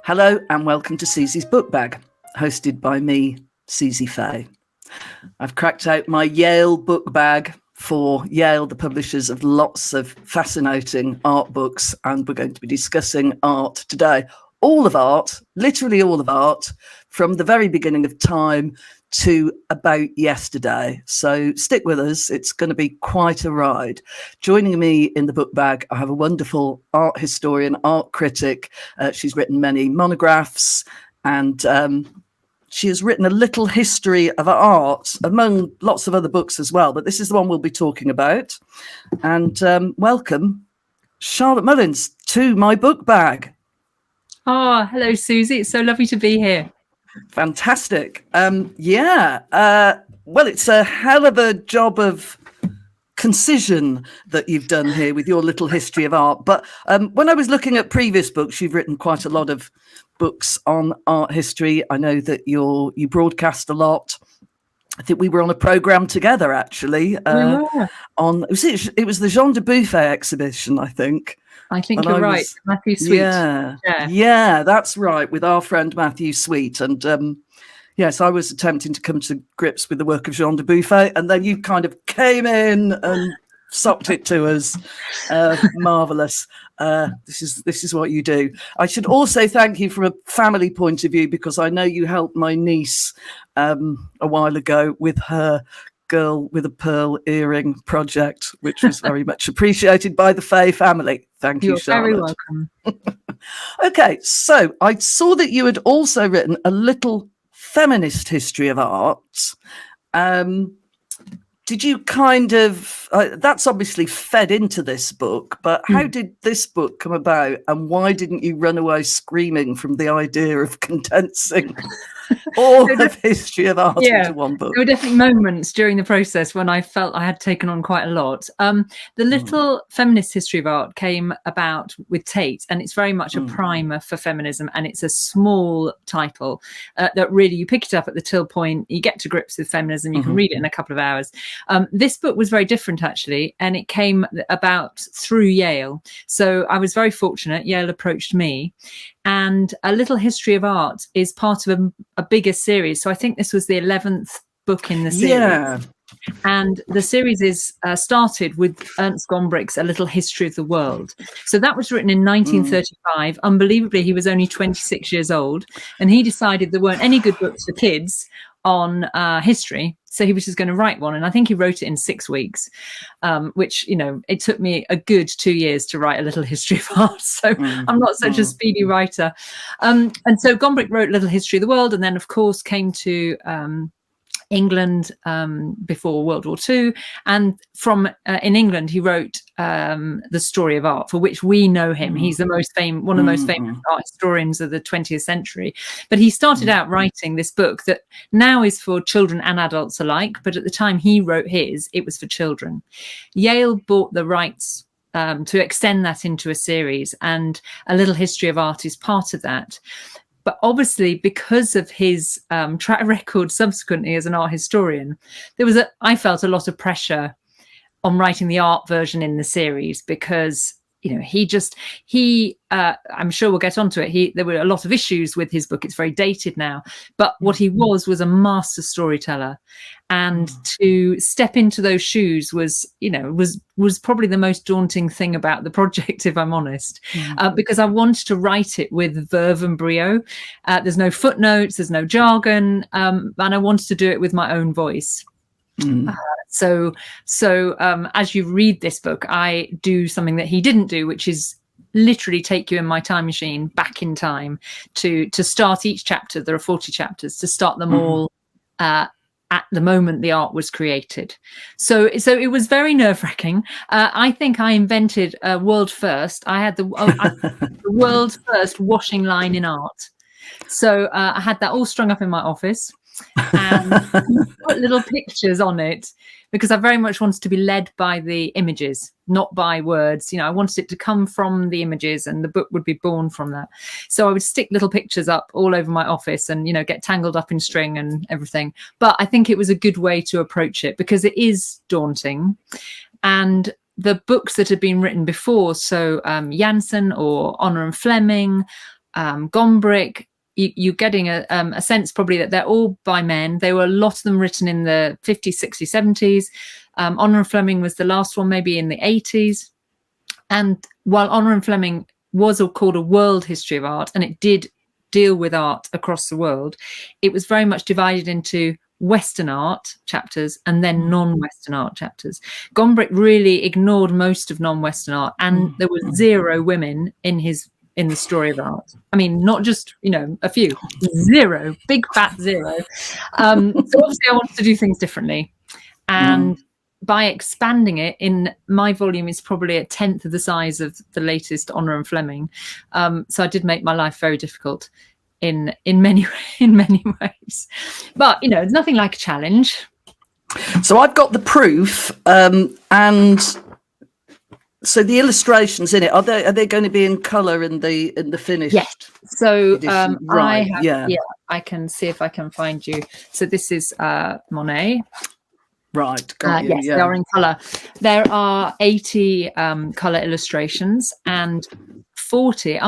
Hello and welcome to Suzi's Book Bag, hosted by me, Suzi Fay. I've cracked out my Yale book bag for Yale, the publishers of lots of fascinating art books, and we're going to be discussing art today. All of art, literally all of art, from the very beginning of time to about yesterday. So stick with us. It's going to be quite a ride. Joining me in the book bag, I have a wonderful art historian, art critic. She's written many monographs, and she has written a little history of art, among lots of other books as well. But this is the one we'll be talking about. And welcome, Charlotte Mullins, to my book bag. Oh, hello, Suzi. It's so lovely to be here. Fantastic. Well, it's a hell of a job of concision that you've done here with your little history of art. But when I was looking at previous books, you've written quite a lot of books on art history. I know that you broadcast a lot. I think we were on a programme together, actually. It was the Jean de Buffet exhibition, I think. I think you're right. Matthew Sweet. Yeah, that's right, with our friend Matthew Sweet. And yes, I was attempting to come to grips with the work of Jean de Buffet, and then you kind of came in and socked it to us. Marvellous. This is what you do. I should also thank you from a family point of view, because I know you helped my niece a while ago with her Girl with a Pearl Earring project, which was very much appreciated by the Fay family. Thank you, Charlotte. You're very welcome. Okay, so I saw that you had also written a little feminist history of art. Did you kind of, that's obviously fed into this book, but how did this book come about, and why didn't you run away screaming from the idea of condensing all of history of art into one book? There were definitely moments during the process when I felt I had taken on quite a lot. The little feminist history of art came about with Tate, and it's very much a primer for feminism, and it's a small title that really, you pick it up at the till point, you get to grips with feminism, you can read it in a couple of hours. This book was very different, actually, and it came about through Yale. So I was very fortunate. Yale approached me, and A Little History of Art is part of a bigger series. So I think this was the 11th book in the series. Yeah. And the series is started with Ernst Gombrich's A Little History of the World. So that was written in 1935. Unbelievably, he was only 26 years old, and he decided there weren't any good books for kids on history, so he was just going to write one. And I think he wrote it in 6 weeks, which, it took me a good 2 years to write A Little History of Art, so I'm not such a speedy writer. And so Gombrich wrote Little History of the World, and then of course came to England before World War II, and from in England he wrote The Story of Art, for which we know him. He's the most famous, one of the most famous art historians of the 20th century. But he started out writing this book that now is for children and adults alike, but at the time he wrote his, it was for children. Yale bought the rights to extend that into a series, and A Little History of Art is part of that. But obviously, because of his track record subsequently as an art historian, I felt a lot of pressure on writing the art version in the series, because I'm sure we'll get onto it. There were a lot of issues with his book. It's very dated now, but what he was a master storyteller, and to step into those shoes was probably the most daunting thing about the project, if I'm honest, because I wanted to write it with verve and brio. There's no footnotes, there's no jargon, and I wanted to do it with my own voice. So as you read this book, I do something that he didn't do, which is literally take you in my time machine back in time to start each chapter. There are 40 chapters, to start them all at the moment the art was created. So it was very nerve-wracking. I think I invented a world first. I had the world first washing line in art. So I had that all strung up in my office, and put little pictures on it, because I very much wanted to be led by the images, not by words. I wanted it to come from the images, and the book would be born from that. So I would stick little pictures up all over my office, and get tangled up in string and everything. But I think it was a good way to approach it, because it is daunting. And the books that had been written before, so Janssen or Honor and Fleming, Gombrich, you're getting a sense probably that they're all by men. There were a lot of them written in the 50s, 60s, 70s. Honor and Fleming was the last one, maybe in the 80s. And while Honor and Fleming was called a world history of art, and it did deal with art across the world, it was very much divided into Western art chapters and then non-Western art chapters. Gombrich really ignored most of non-Western art, and there were 0 women in the story of art. I mean, not just, a few, 0, big fat 0. So obviously I wanted to do things differently. And by expanding it, in my volume is probably a 10th of the size of the latest Honor and Fleming. So I did make my life very difficult in many ways. But, there's nothing like a challenge. So I've got the proof, and so the illustrations in it, are they going to be in colour in the finished? Yes. So right. I can see if I can find you. So this is Monet. Right. Yes, they are in colour. There are 80 colour illustrations and 40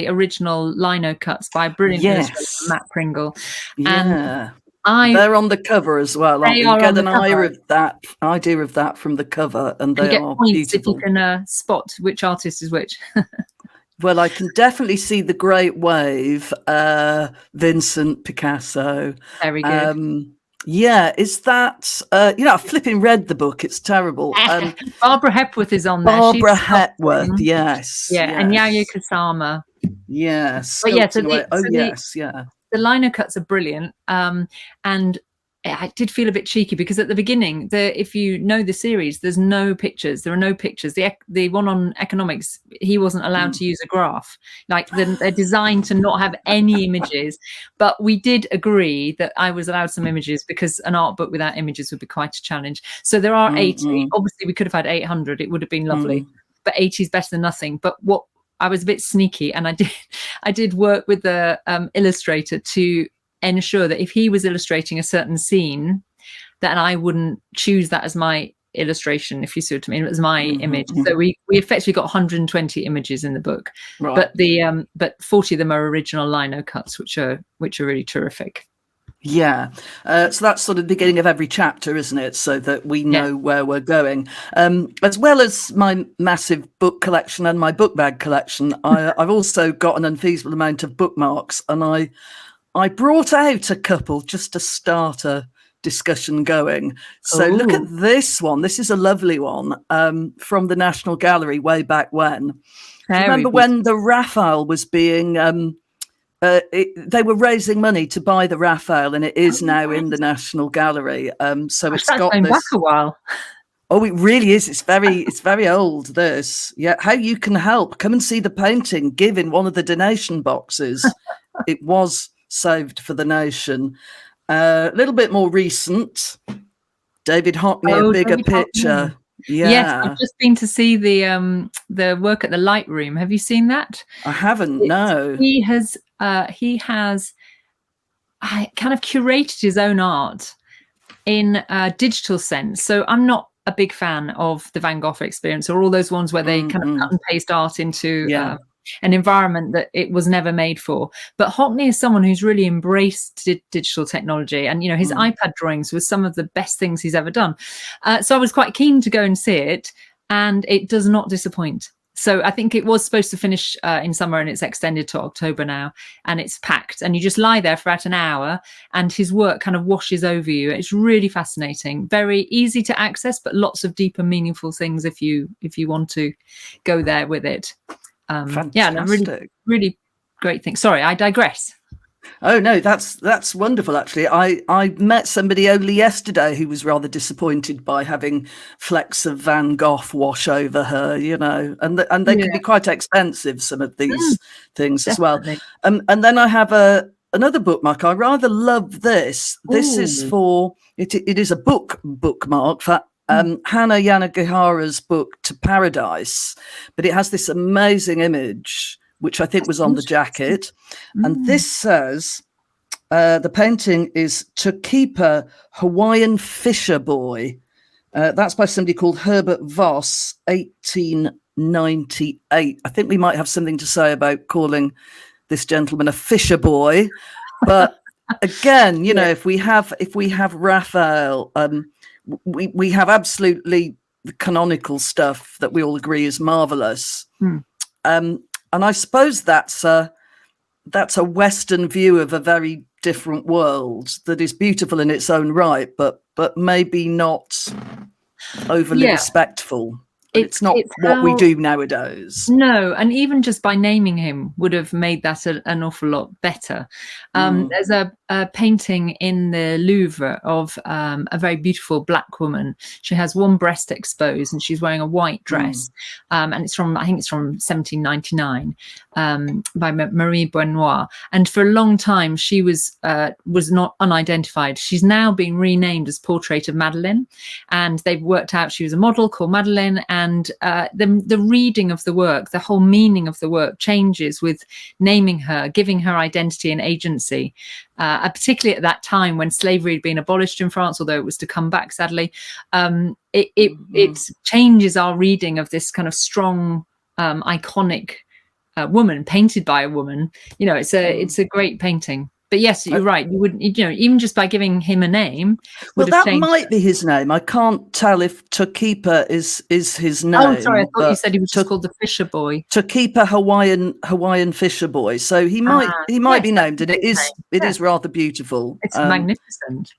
original lino cuts by a brilliant illustrator, Matt Pringle. Yeah. And they're on the cover as well. You get an idea of that from the cover, and they are points beautiful. If you can spot which artist is which. Well, I can definitely see the Great Wave, Vincent, Picasso. Very good. Yeah, is that, I've flipping read the book. It's terrible. Barbara Hepworth is on there. Barbara Hepworth, yes. Yeah, and Yayoi Kusama. Yes. But yeah. The lino cuts are brilliant. And I did feel a bit cheeky because at the beginning, if you know the series, there's no pictures. There are no pictures. The one on economics, he wasn't allowed to use a graph. Like they're designed to not have any images. But we did agree that I was allowed some images because an art book without images would be quite a challenge. So there are 80. Obviously, we could have had 800. It would have been lovely. But 80 is better than nothing. But what I was a bit sneaky, and I did work with the illustrator to ensure that if he was illustrating a certain scene, that I wouldn't choose that as my illustration, if you see what I mean, as my image. So we effectively got 120 images in the book, right. But 40 of them are original lino cuts, which are really terrific. Yeah, so that's sort of the beginning of every chapter, isn't it? So that we know where we're going. As well as my massive book collection and my book bag collection, I've also got an unfeasible amount of bookmarks, and I brought out a couple just to start a discussion going. So look at this one. This is a lovely one from the National Gallery way back when. Remember when the Raphael was being... they were raising money to buy the Raphael, and it is now in the National Gallery. So it's got this... back a while. Oh, it really is. It's very old, this. Yeah, how you can help. Come and see the painting. Give in one of the donation boxes. It was saved for the nation. A little bit more recent. David Hockney, Bigger Picture. Yeah. Yes, I've just been to see the work at the Lightroom. Have you seen that? I haven't. No. He has kind of curated his own art in a digital sense. So I'm not a big fan of the Van Gogh experience or all those ones where they kind of cut and paste art into an environment that it was never made for. But Hockney is someone who's really embraced digital technology, and his iPad drawings was some of the best things he's ever done. So I was quite keen to go and see it, and it does not disappoint. So I think it was supposed to finish in summer, and it's extended to October now, and it's packed, and you just lie there for about an hour and his work kind of washes over you. It's really fascinating, very easy to access, but lots of deep and meaningful things if you want to go there with it. Fantastic. Really great thing. Sorry, I digress. Oh no, that's wonderful. Actually, I met somebody only yesterday who was rather disappointed by having flecks of Van Gogh wash over her, and they can be quite expensive, some of these things as well. And then I have another bookmark. I rather love this. This is for it is a bookmark for Hannah Yanagihara's book To Paradise, but it has this amazing image, which I think was on the jacket. And this says, the painting is To Keep a Hawaiian Fisher Boy. That's by somebody called Herbert Voss, 18 1998. I think we might have something to say about calling this gentleman a Fisher boy, but again, you know, if we have Raphael, we have absolutely the canonical stuff that we all agree is marvelous. And I suppose that's a Western view of a very different world that is beautiful in its own right, but maybe not overly respectful. It's not what we do nowadays. No, and even just by naming him would have made that an awful lot better. There's a painting in the Louvre of a very beautiful black woman. She has one breast exposed and she's wearing a white dress. And I think it's from 1799 by Marie Benoit. And for a long time, she was not unidentified. She's now been renamed as Portrait of Madeleine. And they've worked out she was a model called Madeleine. And the reading of the work, the whole meaning of the work changes with naming her, giving her identity and agency, particularly at that time when slavery had been abolished in France, although it was to come back, sadly. It changes our reading of this kind of strong, iconic woman painted by a woman. You know, it's a great painting. But yes, you're right. You wouldn't, you know, even just by giving him a name. Well, that might be his name. I can't tell if Tokipa is his name. Oh, sorry, I thought you said he was just called the Fisher Boy. Tokipa Hawaiian Fisher Boy. So he might be named, and it is rather beautiful. It's magnificent.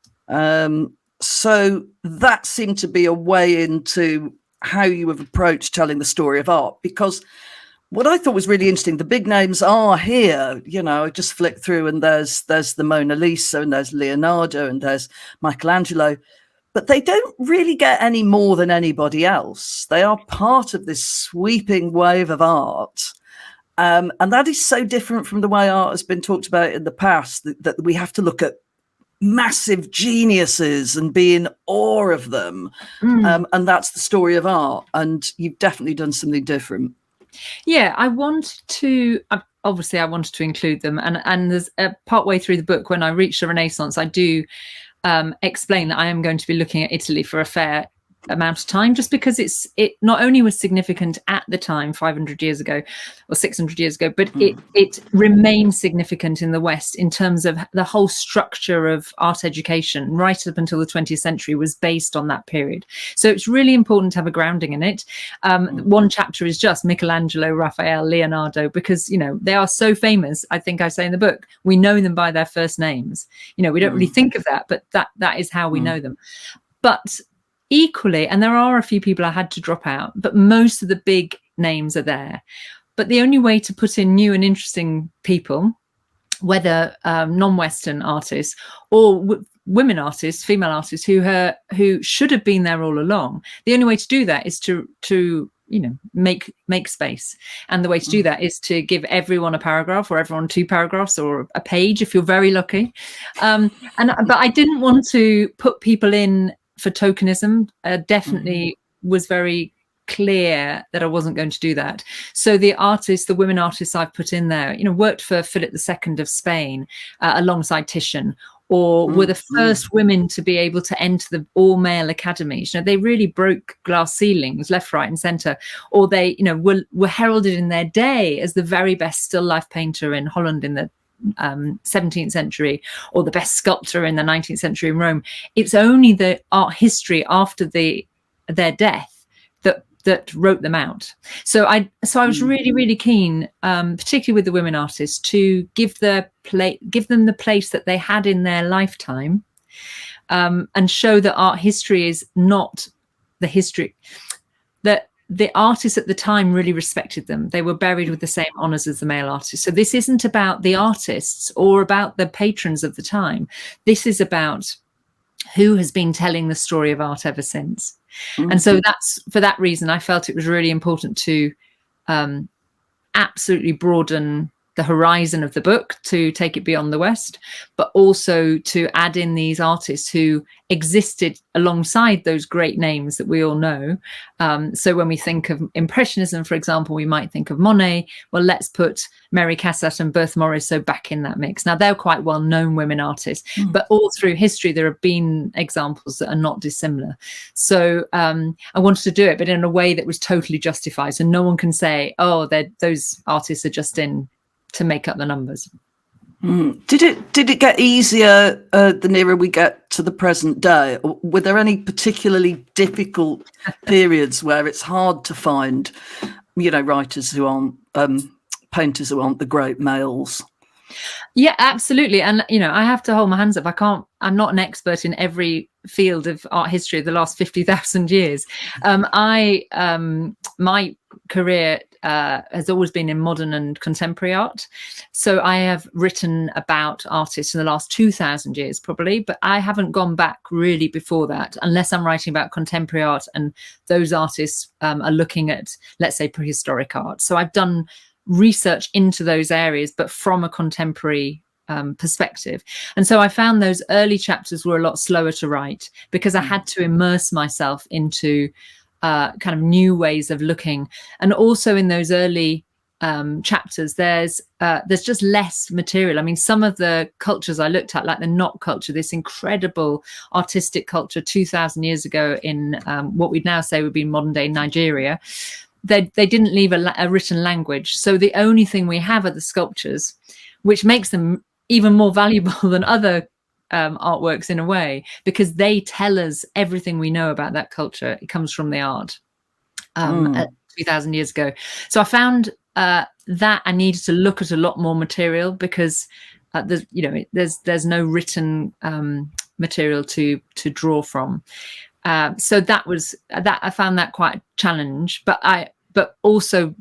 So that seemed to be a way into how you have approached telling the story of art, because what I thought was really interesting, the big names are here. You know, I just flick through and there's the Mona Lisa and there's Leonardo and there's Michelangelo, but they don't really get any more than anybody else. They are part of this sweeping wave of art. And that is so different from the way art has been talked about in the past, that we have to look at massive geniuses and be in awe of them. And that's the story of art. And you've definitely done something different. Yeah, I wanted to include them, and there's part way through the book, when I reach the Renaissance, I do explain that I am going to be looking at Italy for a fair amount of time, just because it not only was significant at the time 500 years ago or 600 years ago, but it remains significant in the West in terms of the whole structure of art education right up until the 20th century was based on that period. So it's really important to have a grounding in it. One chapter is just Michelangelo, Raphael, Leonardo, because, you know, they are so famous. I think I say in the book, we know them by their first names. You know, we don't really think of that, but that is how we know them. But equally, and there are a few people I had to drop out, but most of the big names are there. But the only way to put in new and interesting people, whether non-Western artists or women artists, female artists who should have been there all along, the only way to do that is to you know, make space. And the way to do that is to give everyone a paragraph, or everyone 2 paragraphs, or a page if you're very lucky. But I didn't want to put people in for tokenism. Definitely was very clear that I wasn't going to do that. So the women artists I've put in there, you know, worked for Philip II of Spain alongside Titian, or were the first women to be able to enter the all-male academies. You know, they really broke glass ceilings left, right, and centre. Or they, you know, were heralded in their day as the very best still life painter in Holland in the 17th century, or the best sculptor in the 19th century in Rome. It's only the art history after their death that wrote them out. So I was really, really keen, particularly with the women artists, to give them the place that they had in their lifetime, and show that art history is not the history that the artists at the time really respected them. They were buried with the same honours as the male artists. So this isn't about the artists or about the patrons of the time. This is about who has been telling the story of art ever since. And so that's, for that reason, I felt it was really important to absolutely broaden the horizon of the book to take it beyond the West, but also to add in these artists who existed alongside those great names that we all know. So when we think of Impressionism, for example, we might think of Monet. Well, let's put Mary Cassatt and Berthe Morisot back in that mix. Now, they're quite well-known women artists, but all through history, there have been examples that are not dissimilar. So I wanted to do it, but in a way that was totally justified. So no one can say, oh, those artists are just in to make up the numbers. Did it get easier the nearer we get to the present day? Or were there any particularly difficult periods where it's hard to find, writers who aren't painters who aren't the great males? Yeah, absolutely. And I have to hold my hands up. I'm not an expert in every field of art history of the last 50,000 years. My career has always been in modern and contemporary art. So I have written about artists in the last 2,000 years, probably, but I haven't gone back really before that, unless I'm writing about contemporary art and those artists are looking at, let's say, prehistoric art. So I've done research into those areas, but from a contemporary perspective. And so I found those early chapters were a lot slower to write because I had to immerse myself into kind of new ways of looking. And also in those early chapters, there's just less material. I mean, some of the cultures I looked at, like the knot culture, this incredible artistic culture 2,000 years ago in what we'd now say would be modern day Nigeria, they didn't leave a written language. So the only thing we have are the sculptures, which makes them even more valuable than other artworks in a way, because they tell us everything we know about that culture. It comes from the art 2,000 years ago. So I found that I needed to look at a lot more material because there's no written material to draw from. So that I found that quite a challenge, but also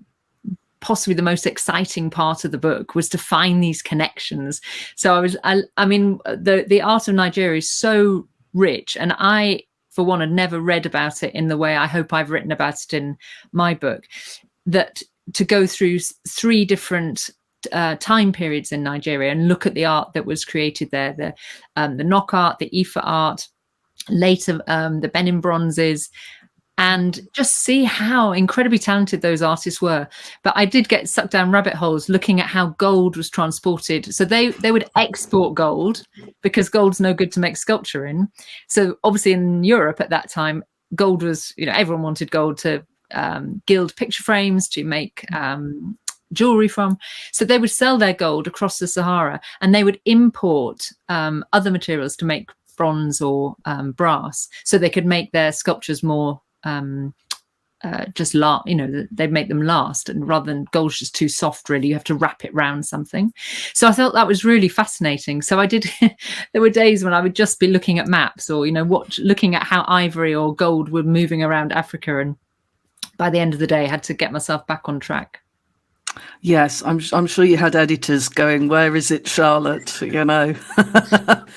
possibly the most exciting part of the book was to find these connections. So I mean, the art of Nigeria is so rich, and I, for one, had never read about it in the way I hope I've written about it in my book, that to go through 3 different time periods in Nigeria and look at the art that was created there, the Nok art, the Ifa art, later the Benin bronzes, and just see how incredibly talented those artists were. But I did get sucked down rabbit holes looking at how gold was transported. So they would export gold because gold's no good to make sculpture in. So obviously in Europe at that time, gold was, everyone wanted gold to gild picture frames, to make jewelry from. So they would sell their gold across the Sahara, and they would import other materials to make bronze or brass, so they could make their sculptures more they'd make them last, and rather than gold's just too soft, really, you have to wrap it around something. So I thought that was really fascinating. So I did there were days when I would just be looking at maps or looking at how ivory or gold were moving around Africa, and by the end of the day I had to get myself back on track. Yes, I'm sure you had editors going, "Where is it, Charlotte?"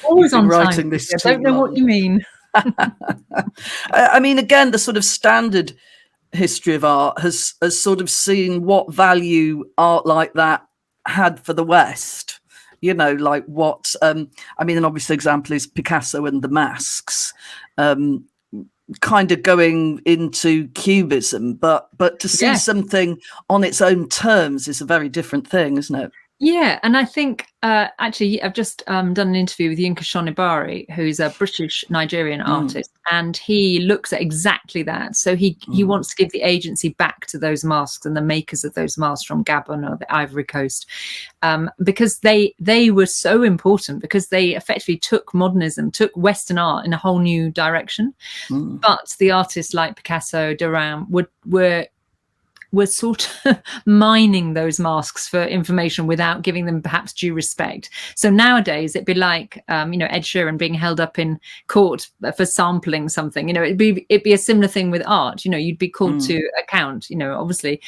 Always on writing time. This I don't know what you mean. I mean, again, the sort of standard history of art has sort of seen what value art like that had for the West. Like what an obvious example is Picasso and the masks. Kind of going into cubism, but to see something on its own terms is a very different thing, isn't it? Yeah, and I think actually I've just done an interview with Yinka Shonibari, who's a British Nigerian artist, and he looks at exactly that. So he wants to give the agency back to those masks and the makers of those masks from Gabon or the Ivory Coast, because they were so important, because they effectively took modernism, took Western art in a whole new direction. But the artists like Picasso, Derain were sort of mining those masks for information without giving them perhaps due respect. So nowadays it'd be like, Ed Sheeran being held up in court for sampling something. It'd be a similar thing with art. You'd be called to account. Obviously,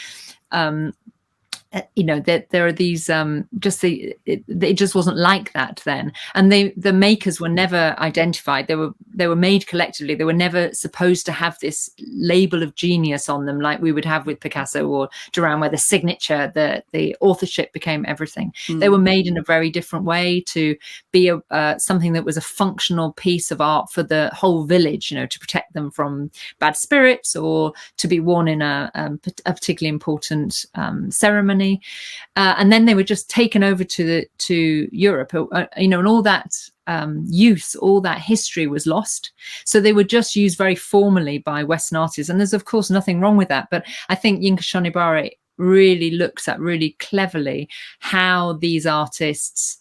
there are these it just wasn't like that then, and the makers were never identified. They were made collectively. They were never supposed to have this label of genius on them like we would have with Picasso or Duran, where the signature, the authorship became everything. They were made in a very different way to be something that was a functional piece of art for the whole village, to protect them from bad spirits, or to be worn in a particularly important ceremony. And then they were just taken over to Europe, and all that use, all that history was lost. So they were just used very formally by Western artists, and there's of course nothing wrong with that. But I think Yinka Shonibare really looks at really cleverly how these artists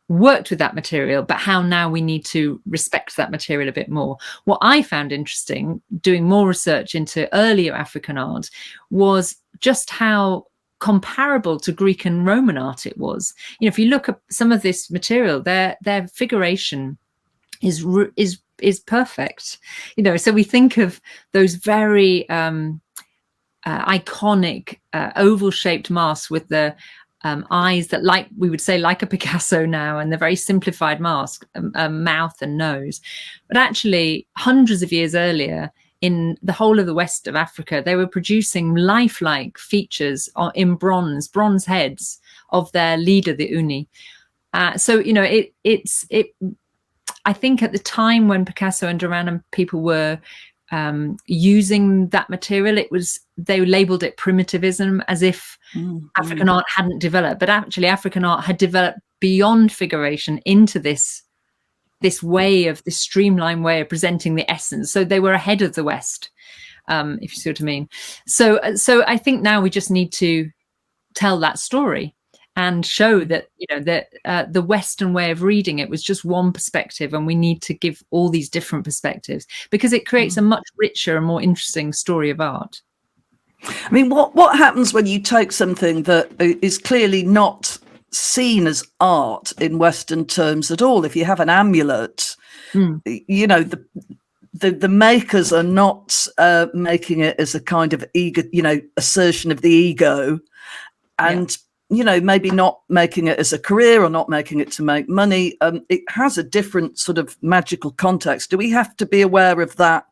worked with that material, but how now we need to respect that material a bit more. What I found interesting, doing more research into earlier African art, was just how comparable to Greek and Roman art it was. If you look at some of this material, their figuration is perfect. So we think of those very iconic oval-shaped masks with the eyes that, like we would say, like a Picasso now, and the very simplified mask, mouth and nose. But actually, hundreds of years earlier, in the whole of the west of Africa, they were producing lifelike features in bronze heads of their leader, the Uni. So I think at the time when Picasso and Duran and people were using that material, they labeled it primitivism, as if African art hadn't developed. But actually, African art had developed beyond figuration into this way of this streamlined way of presenting the essence. So they were ahead of the West, if you see what I mean. So I think now we just need to tell that story and show that the Western way of reading it was just one perspective, and we need to give all these different perspectives, because it creates a much richer and more interesting story of art. I mean, what happens when you take something that is clearly not seen as art in Western terms at all? If you have an amulet, the makers are not making it as a kind of ego, assertion of the ego, and maybe not making it as a career or not making it to make money. It has a different sort of magical context. Do we have to be aware of that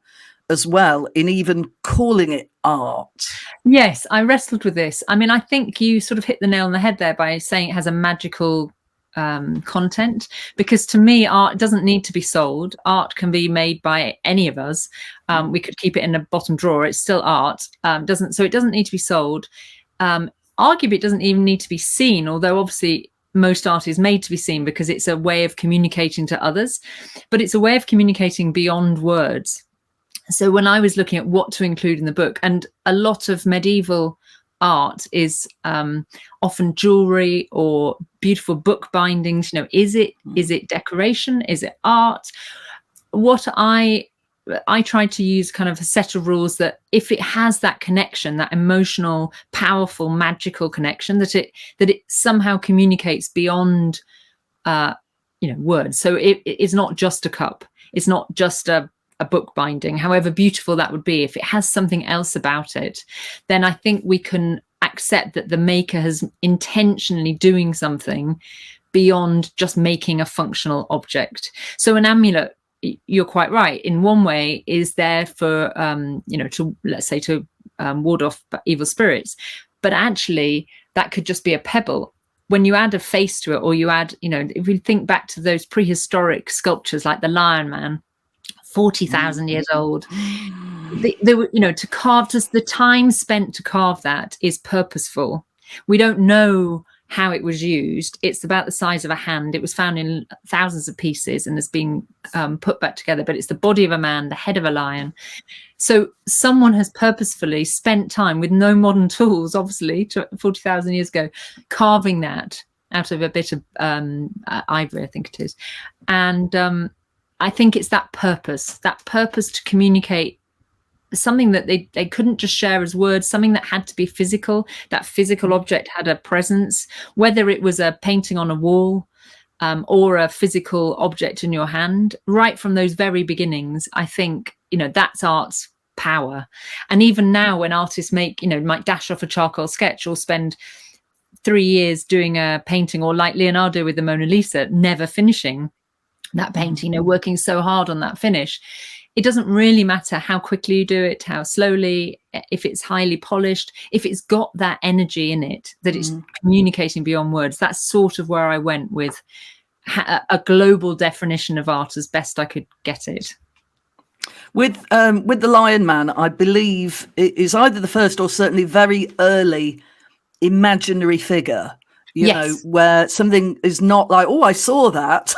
as well in even calling it art? Yes, I wrestled with this. I mean, I think you sort of hit the nail on the head there by saying it has a magical content, because to me, art doesn't need to be sold. Art can be made by any of us. We could keep it in a bottom drawer. It's still art. It doesn't need to be sold. Arguably, it doesn't even need to be seen, although obviously most art is made to be seen because it's a way of communicating to others, but it's a way of communicating beyond words. So when I was looking at what to include in the book, and a lot of medieval art is often jewelry or beautiful book bindings, is it decoration? Is it art? What I tried to use kind of a set of rules that if it has that connection, that emotional, powerful, magical connection, that it somehow communicates beyond words. So it is not just a cup. It's not just a book binding, however beautiful that would be. If it has something else about it, then I think we can accept that the maker has intentionally doing something beyond just making a functional object. So an amulet, you're quite right, in one way is there for to ward off evil spirits, but actually that could just be a pebble. When you add a face to it, or you add, if we think back to those prehistoric sculptures like the Lion Man, 40,000 years old, they were, to carve, just the time spent to carve that is purposeful. We don't know how it was used. It's about the size of a hand. It was found in thousands of pieces and has been put back together, but it's the body of a man, the head of a lion. So someone has purposefully spent time with no modern tools, obviously 40,000 years ago, carving that out of a bit of ivory, I think it is. And I think it's that purpose to communicate something that they couldn't just share as words, something that had to be physical. That physical object had a presence, whether it was a painting on a wall or a physical object in your hand. Right from those very beginnings, I think, that's art power. And even now, when artists might dash off a charcoal sketch or spend 3 years doing a painting, or like Leonardo with the Mona Lisa, never finishing that painting, working so hard on that finish. It doesn't really matter how quickly you do it, how slowly, if it's highly polished, if it's got that energy in it, that it's communicating beyond words. That's sort of where I went with a global definition of art as best I could get it. With the Lion Man, I believe it is either the first or certainly very early imaginary figure, you know, where something is not like, oh, I saw that.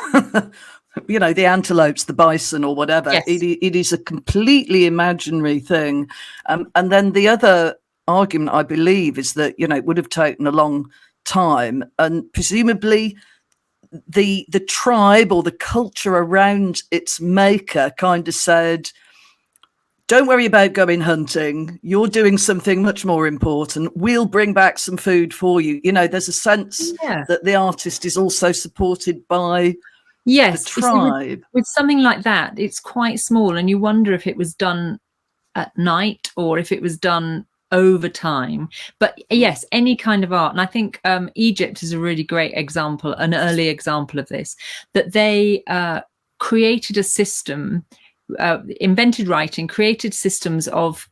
The antelopes, the bison or whatever. Yes. It is a completely imaginary thing. And then the other argument, I believe, is that, it would have taken a long time. And presumably the tribe or the culture around its maker kind of said, don't worry about going hunting. You're doing something much more important. We'll bring back some food for you. There's a sense that the artist is also supported by the tribe. With something like that, it's quite small, and you wonder if it was done at night or if it was done over time. But yes, any kind of art. And I think Egypt is a really great example, an early example of this, that they created a system, invented writing, created systems of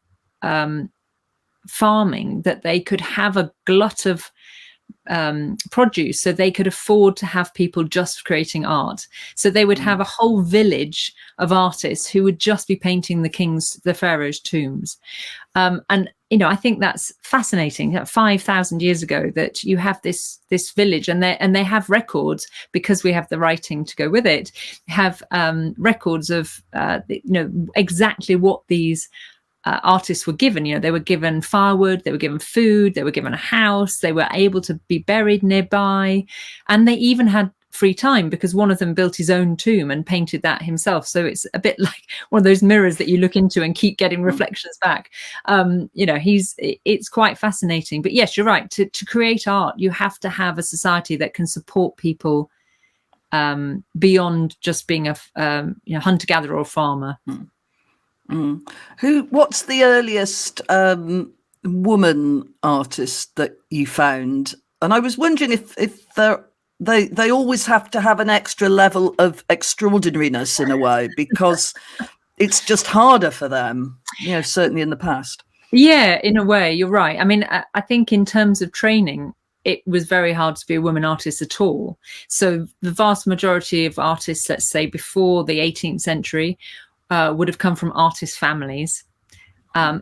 farming, that they could have a glut of produce, so they could afford to have people just creating art. So they would have a whole village of artists who would just be painting the pharaoh's tombs. And I think that's fascinating. 5,000 years ago, that you have this village, and they have records, because we have the writing to go with it. Have records of exactly what these artists were given. They were given firewood, they were given food, they were given a house, they were able to be buried nearby, and they even had free time, because one of them built his own tomb and painted that himself. So it's a bit like one of those mirrors that you look into and keep getting reflections back. It's quite fascinating. But yes, you're right. To create art, you have to have a society that can support people beyond just being a hunter-gatherer or farmer. What's the earliest woman artist that you found? And I was wondering if they always have to have an extra level of extraordinariness in a way, because it's just harder for them, certainly in the past. Yeah, in a way, you're right. I mean, I think in terms of training, it was very hard to be a woman artist at all. So the vast majority of artists, let's say before the 18th century, would have come from artist families.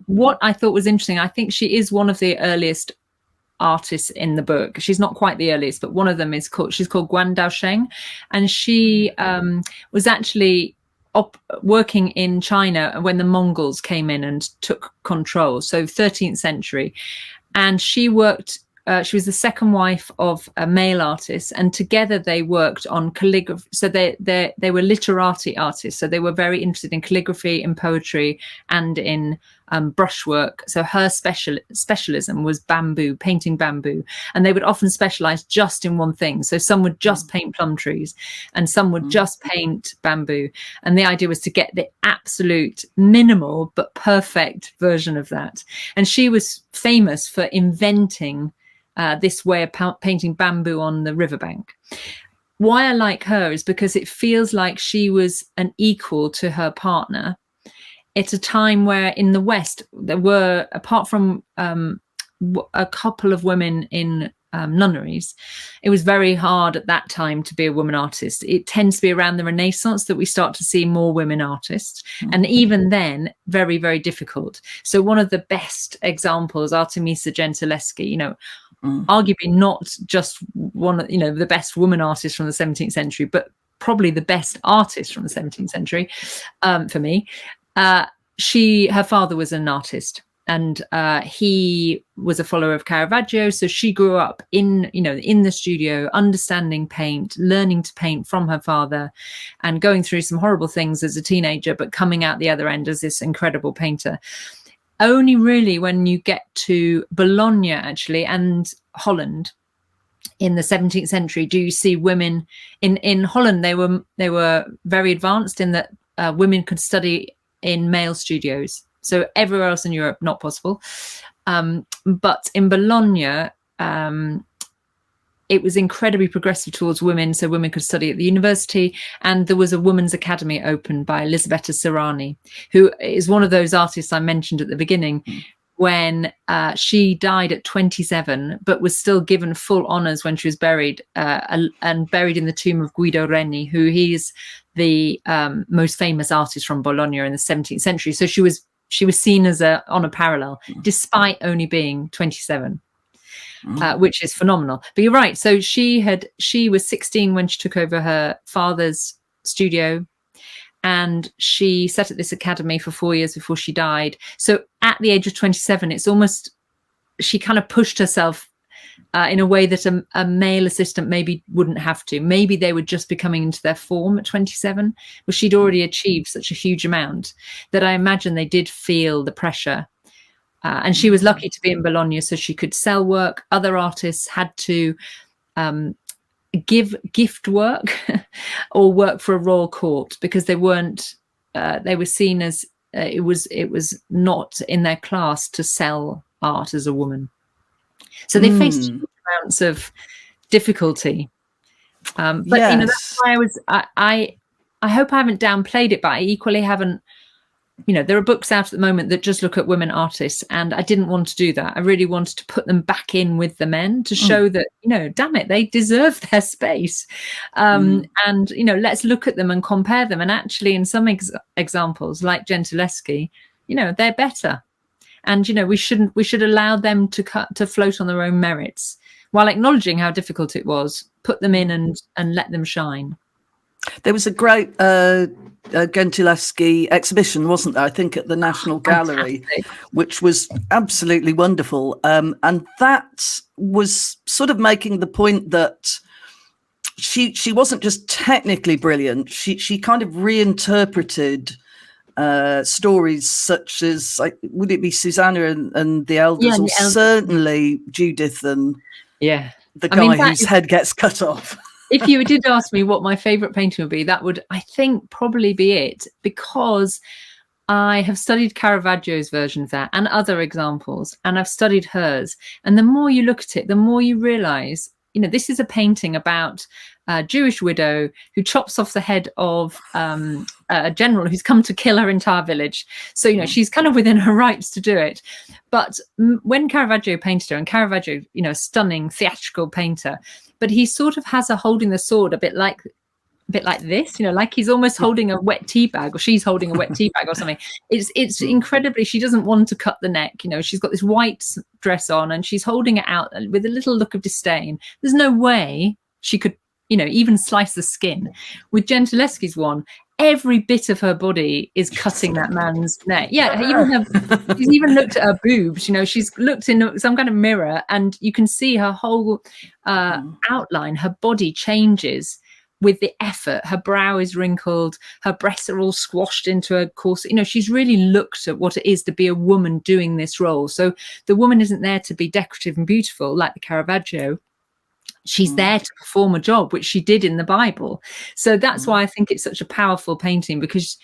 What I thought was interesting, I think she is one of the earliest artists in the book. She's not quite the earliest, but one of them she's called Guan Daosheng, and she was actually working in China when the Mongols came in and took control, so 13th century. And she worked she was the second wife of a male artist, and together they worked on calligraphy. So they were literati artists. So they were very interested in calligraphy, in poetry, and in brushwork. So her specialism was bamboo, painting bamboo. And they would often specialize just in one thing. So some would just paint plum trees, and some would just paint bamboo. And the idea was to get the absolute minimal but perfect version of that. And she was famous for inventing this way of painting bamboo on the riverbank. Why I like her is because it feels like she was an equal to her partner at a time where in the West there were, apart from a couple of women in nunneries, it was very hard at that time to be a woman artist. It tends to be around the Renaissance that we start to see more women artists. And even then, very, very difficult. So one of the best examples, Artemisia Gentileschi, arguably not just one, the best woman artist from the 17th century, but probably the best artist from the 17th century for me. Her father was an artist, and he was a follower of Caravaggio. So she grew up in the studio, understanding paint, learning to paint from her father, and going through some horrible things as a teenager, but coming out the other end as this incredible painter. Only really when you get to Bologna, actually, and Holland in the 17th century do you see women. In Holland, they were very advanced in that women could study in male studios. So everywhere else in Europe, not possible. But in Bologna, it was incredibly progressive towards women, so women could study at the university. And there was a women's academy opened by Elisabetta Serrani, who is one of those artists I mentioned at the beginning, when she died at 27, but was still given full honours when she was buried, and buried in the tomb of Guido Reni, who he's the most famous artist from Bologna in the 17th century. So she was seen as on a parallel, despite only being 27. Which is phenomenal. But you're right. So she was 16 when she took over her father's studio, and she set up this academy for 4 years before she died. So at the age of 27, it's almost, she kind of pushed herself in a way that a male assistant maybe wouldn't have to. Maybe they were just becoming into their form at 27, but she'd already achieved such a huge amount that I imagine they did feel the pressure. And she was lucky to be in Bologna, so she could sell work. Other artists had to give gift work or work for a royal court, because they weren't. They were seen as it was not in their class to sell art as a woman. So they faced huge amounts of difficulty. But yes. That's why I hope I haven't downplayed it, but I equally haven't. There are books out at the moment that just look at women artists, and I didn't want to do that. I really wanted to put them back in with the men to show that, damn it, they deserve their space. And, let's look at them and compare them. And actually, in some examples, like Gentileschi, they're better. And, we should allow them to float on their own merits, while acknowledging how difficult it was, put them in and let them shine. There was a great Gentileschi exhibition, wasn't there? I think at the National Gallery, which was absolutely wonderful. And that was sort of making the point that she wasn't just technically brilliant. She kind of reinterpreted stories such as, would it be Susanna and the Elders, or certainly Judith and the guy whose head gets cut off. If you did ask me what my favourite painting would be, that would, I think, probably be it, because I have studied Caravaggio's version of that and other examples, and I've studied hers. And the more you look at it, the more you realise, this is a painting about a Jewish widow who chops off the head of a general who's come to kill her entire village. So, she's kind of within her rights to do it. But when Caravaggio painted her, and Caravaggio, a stunning theatrical painter, but he sort of has her holding the sword a bit like this, like he's almost holding a wet tea bag, or she's holding a wet tea bag or something. It's incredibly, she doesn't want to cut the neck. She's got this white dress on and she's holding it out with a little look of disdain. There's no way she could, even slice the skin. With Gentileschi's one, every bit of her body is cutting that man's neck. Yeah, she's even looked at her boobs. She's looked in some kind of mirror, and you can see her whole outline. Her body changes with the effort. Her brow is wrinkled. Her breasts are all squashed into a corset. She's really looked at what it is to be a woman doing this role. So the woman isn't there to be decorative and beautiful like the Caravaggio. She's there to perform a job, which she did in the Bible. So that's why I think it's such a powerful painting, because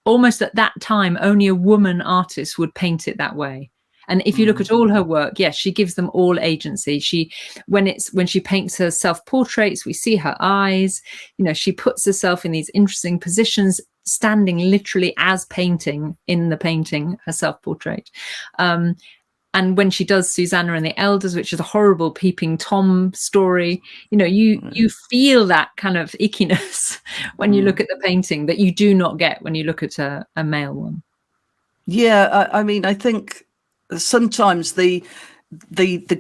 almost at that time, only a woman artist would paint it that way. And if you look at all her work, yes, she gives them all agency. When she paints her self-portraits, we see her eyes. She puts herself in these interesting positions, standing literally as painting in the painting, her self-portrait. And when she does Susanna and the Elders, which is a horrible peeping Tom story, you feel that kind of ickiness when you look at the painting that you do not get when you look at a male one. Yeah, I think sometimes the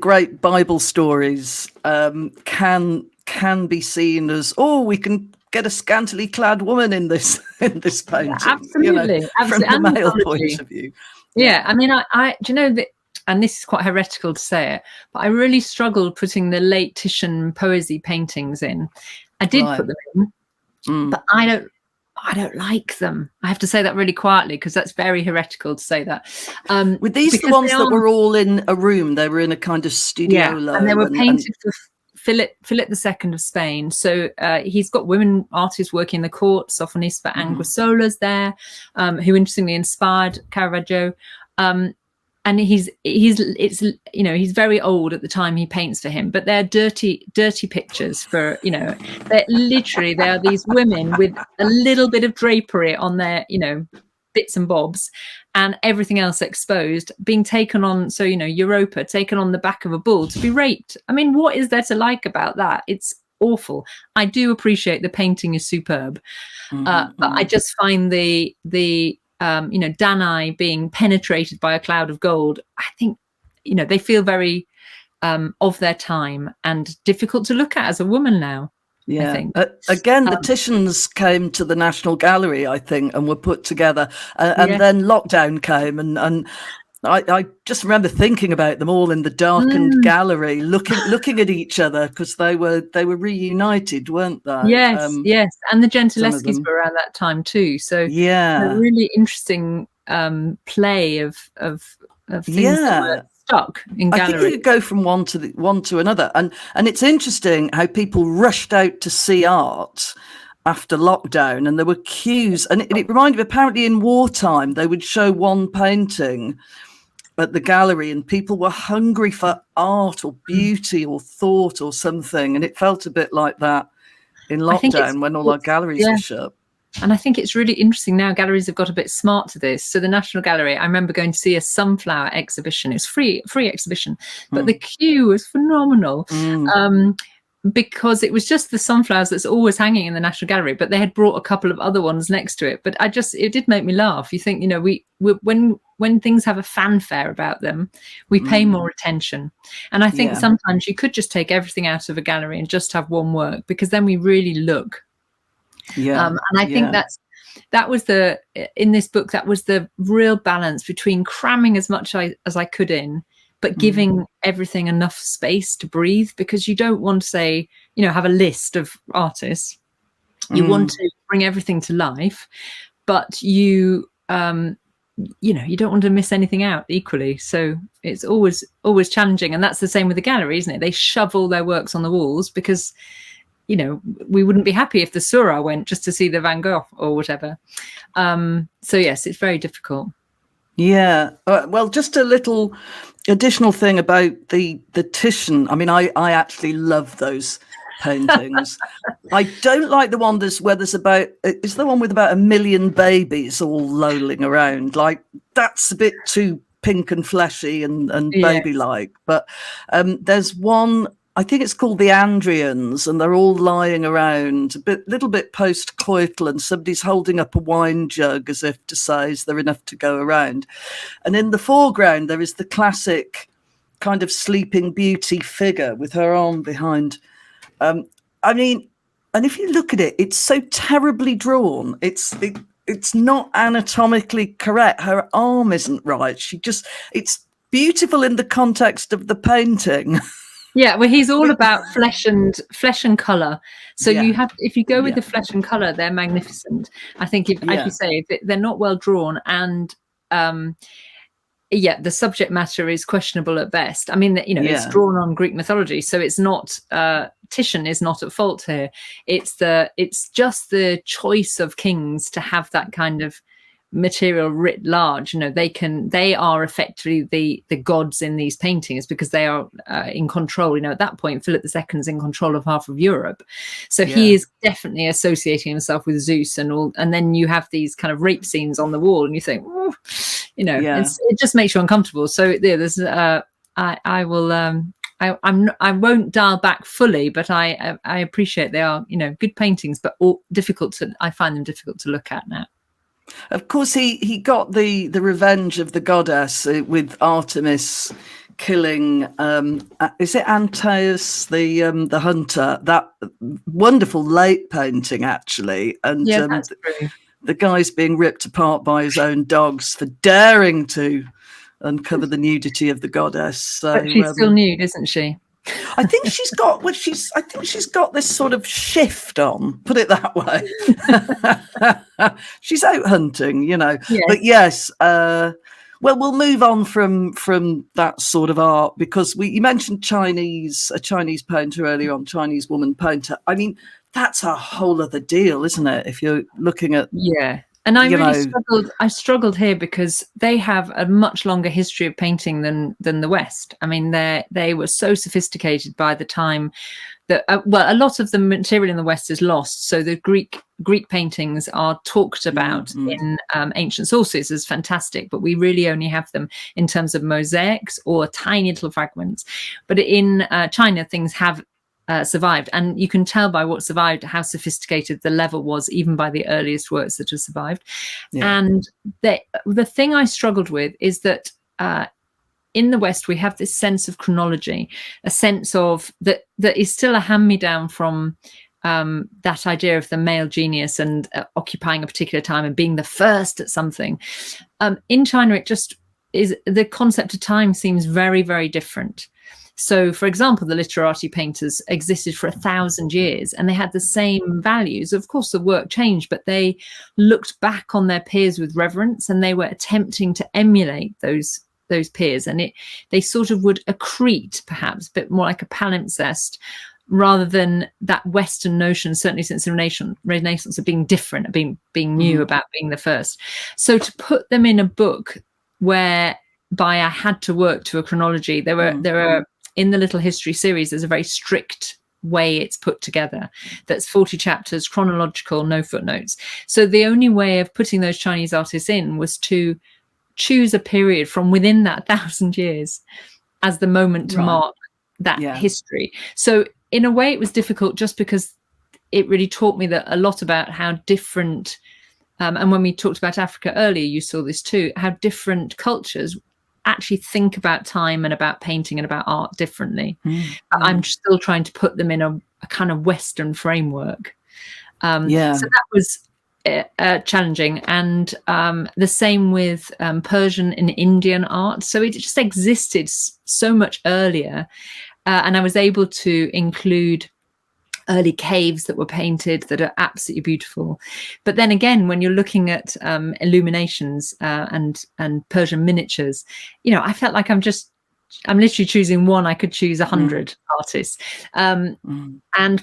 great Bible stories can be seen as, we can get a scantily clad woman in this painting. Yeah, absolutely, from the male point of view. Yeah, I mean, I do you know that. And this is quite heretical to say it, but I really struggled putting the late Titian poesy paintings in. I did put them in, but I don't like them. I have to say that really quietly, because that's very heretical to say that. Were these the ones that were all in a room? They were in a kind of studio, and they were painted for Philip II of Spain. So he's got women artists working in the court. Sophonisba Anguissola's there, who interestingly inspired Caravaggio. And he's very old at the time he paints for him, but they're dirty pictures for, there are these women with a little bit of drapery on their, bits and bobs, and everything else exposed, being taken on. So, Europa taken on the back of a bull to be raped. I mean, what is there to like about that? It's awful. I do appreciate the painting is superb, but I just find the Danae being penetrated by a cloud of gold, I think, they feel very of their time and difficult to look at as a woman now. Yeah. I think. Again, the Titians came to the National Gallery, I think, and were put together. And then lockdown came, and I just remember thinking about them all in the darkened gallery, looking at each other, because they were reunited, weren't they? Yes, and the Gentileschi's were around that time too. So a really interesting play of things that were stuck in gallery. I think you could go from one to another, and it's interesting how people rushed out to see art after lockdown, and there were queues, and it reminded me, apparently in wartime they would show one painting at the gallery and people were hungry for art or beauty or thought or something, and it felt a bit like that in lockdown when all our galleries were shut. And I think it's really interesting now. Galleries have got a bit smart to this. So the National Gallery, I remember going to see a sunflower exhibition. It's free exhibition, but the queue was phenomenal. Because it was just the sunflowers that's always hanging in the National Gallery, but they had brought a couple of other ones next to it. But it did make me laugh. You think, we when things have a fanfare about them, we pay more attention. And I think sometimes you could just take everything out of a gallery and just have one work, because then we really look. And I think that was in this book, that was the real balance between cramming as much as I could in, but giving everything enough space to breathe, because you don't want to say, have a list of artists. You want to bring everything to life, but you don't want to miss anything out equally. So it's always challenging. And that's the same with the gallery, isn't it? They shove all their works on the walls because, we wouldn't be happy if the Seurat went just to see the Van Gogh or whatever. So yes, it's very difficult. Yeah. Well, just a little additional thing about the Titian. I mean, I actually love those paintings. I don't like the one where there's it's the one with about 1 million babies all lolling around. Like, that's a bit too pink and fleshy and baby-like. But there's one, I think it's called the Andrians, and they're all lying around, little bit post-coital, and somebody's holding up a wine jug as if to say, is there enough to go around? And in the foreground, there is the classic kind of Sleeping Beauty figure with her arm behind. I mean, and if you look at it, it's so terribly drawn. It's not anatomically correct. Her arm isn't right. It's beautiful in the context of the painting. Yeah, well, he's all about flesh and color. So if you go with the flesh and color, they're magnificent. I think, as you say, if they're not well drawn, and the subject matter is questionable at best. I mean, it's drawn on Greek mythology, so it's not. Titian is not at fault here. It's just the choice of kings to have that kind of material writ large. They are effectively the gods in these paintings, because they are in control. At that point, Philip II's in control of half of Europe, so he is definitely associating himself with Zeus and all. And then you have these kind of rape scenes on the wall, and you think, it just makes you uncomfortable. So there's I won't dial back fully, but I appreciate they are good paintings, but I find them difficult to look at now. Of course, he got the revenge of the goddess with Artemis killing. Is it Antaeus, the hunter? That wonderful late painting, actually, and that's true. The guy's being ripped apart by his own dogs for daring to uncover the nudity of the goddess. So, but she's still nude, isn't she? I think she's got this sort of shift on, put it that way. She's out hunting, But yes, Well, we'll move on from that sort of art, because you mentioned a Chinese painter earlier on, Chinese woman painter. I mean, that's a whole other deal, isn't it? If you're looking at, yeah. And I really struggled. I struggled here because they have a much longer history of painting than the West. I mean, they were so sophisticated by the time that a lot of the material in the West is lost. So the Greek paintings are talked about in ancient sources as fantastic, but we really only have them in terms of mosaics or tiny little fragments. But in China, things have survived, and you can tell by what survived how sophisticated the level was, even by the earliest works that have survived. And the thing I struggled with is that in the West we have this sense of chronology, a sense of that is still a hand-me-down from that idea of the male genius and occupying a particular time and being the first at something. In China, it just is, the concept of time seems very, very different. So, for example, the literati painters existed for 1,000 years and they had the same values. Of course, the work changed, but they looked back on their peers with reverence, and they were attempting to emulate those peers. And they sort of would accrete, perhaps, a bit more like a palimpsest, rather than that Western notion, certainly since the Renaissance, of being different, of being new, about being the first. So to put them in a book whereby I had to work to a chronology, there were in the Little History series, there's a very strict way it's put together. That's 40 chapters, chronological, no footnotes. So the only way of putting those Chinese artists in was to choose a period from within that 1,000 years as the moment to mark that history. So in a way, it was difficult just because it really taught me that a lot about how different, and when we talked about Africa earlier, you saw this too, how different cultures actually think about time and about painting and about art differently. I'm still trying to put them in a kind of Western framework. So that was challenging. And the same with Persian and Indian art. So it just existed so much earlier. And I was able to include early caves that were painted that are absolutely beautiful. But then again, when you're looking at illuminations and Persian miniatures, I felt like I'm literally choosing one. I could choose 100 artists. And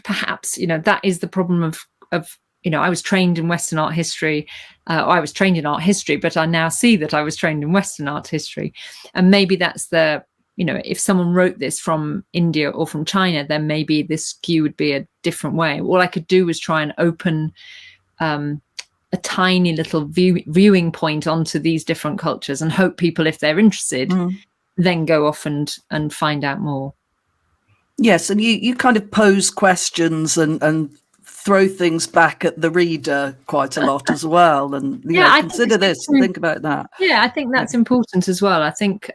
perhaps, that is the problem of I was trained in Western art history, or I was trained in art history, but I now see that I was trained in Western art history. And maybe that's if someone wrote this from India or from China, then maybe this skew would be a different way. All I could do was try and open a tiny little viewing point onto these different cultures and hope people, if they're interested, then go off and find out more. Yes, and you kind of pose questions and throw things back at the reader quite a lot as well. And consider this and think about that. Yeah, I think that's important as well. I think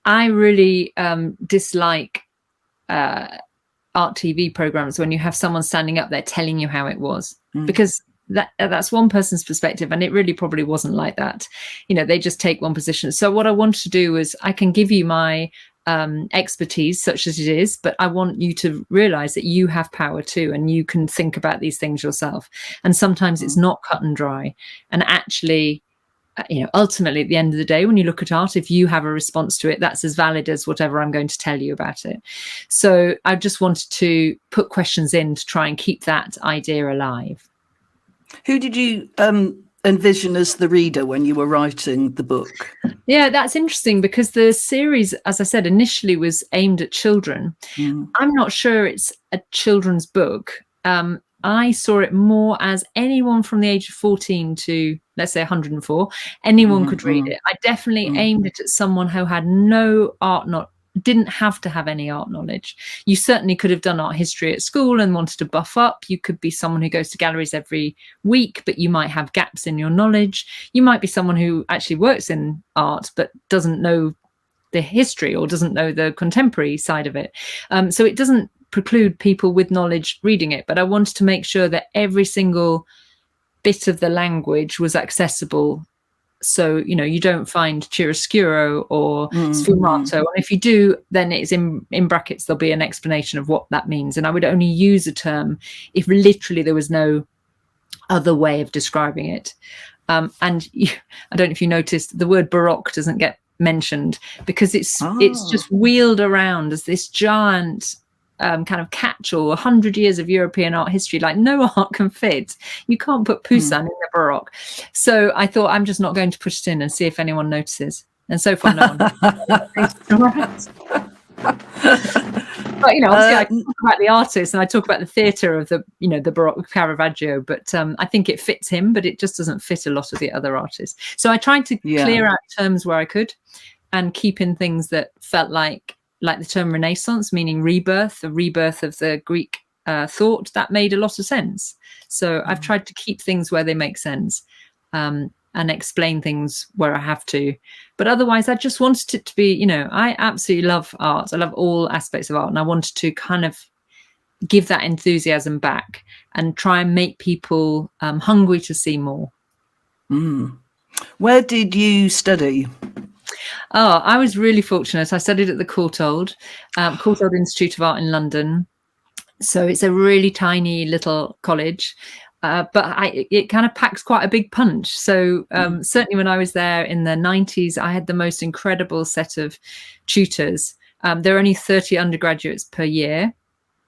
I really dislike art TV programs when you have someone standing up there telling you how it was, because that's one person's perspective, and it really probably wasn't like that. They just take one position. So what I wanted to do was, I can give you my expertise, such as it is, but I want you to realize that you have power too, and you can think about these things yourself. And sometimes it's not cut and dry, and actually, ultimately at the end of the day, when you look at art, if you have a response to it, that's as valid as whatever I'm going to tell you about it. So I just wanted to put questions in to try and keep that idea alive. Who did you envision as the reader when you were writing the book? Yeah, that's interesting, because the series, as I said, initially was aimed at children. I'm not sure it's a children's book. I saw it more as anyone from the age of 14 to, let's say, 104. Anyone could read it. I definitely aimed it at someone who had no didn't have to have any art knowledge. You certainly could have done art history at school and wanted to buff up. You could be someone who goes to galleries every week, but you might have gaps in your knowledge. You might be someone who actually works in art but doesn't know the history or doesn't know the contemporary side of it. So it doesn't preclude people with knowledge reading it, but I wanted to make sure that every single bit of the language was accessible. So, you don't find chiaroscuro or sfumato. And if you do, then it's in brackets, there'll be an explanation of what that means. And I would only use a term if literally there was no other way of describing it. And I don't know if you noticed, the word Baroque doesn't get mentioned because it's just wheeled around as this giant kind of catch-all, 100 years of European art history. Like, no art can fit. You can't put Poussin in the Baroque. So I thought, I'm just not going to put it in and see if anyone notices. And so far, no one. But obviously, I talk about the artist and I talk about the theatre of the Baroque Caravaggio, but I think it fits him, but it just doesn't fit a lot of the other artists. So I tried to clear out terms where I could and keep in things that felt like the term Renaissance, meaning rebirth, the rebirth of the Greek thought. That made a lot of sense. So I've tried to keep things where they make sense and explain things where I have to. But otherwise, I just wanted it to be, I absolutely love art. I love all aspects of art. And I wanted to kind of give that enthusiasm back and try and make people hungry to see more. Where did you study? Oh, I was really fortunate. I studied at the Courtauld Institute of Art in London. So it's a really tiny little college. But it kind of packs quite a big punch. So certainly when I was there in the 90s, I had the most incredible set of tutors. There are only 30 undergraduates per year,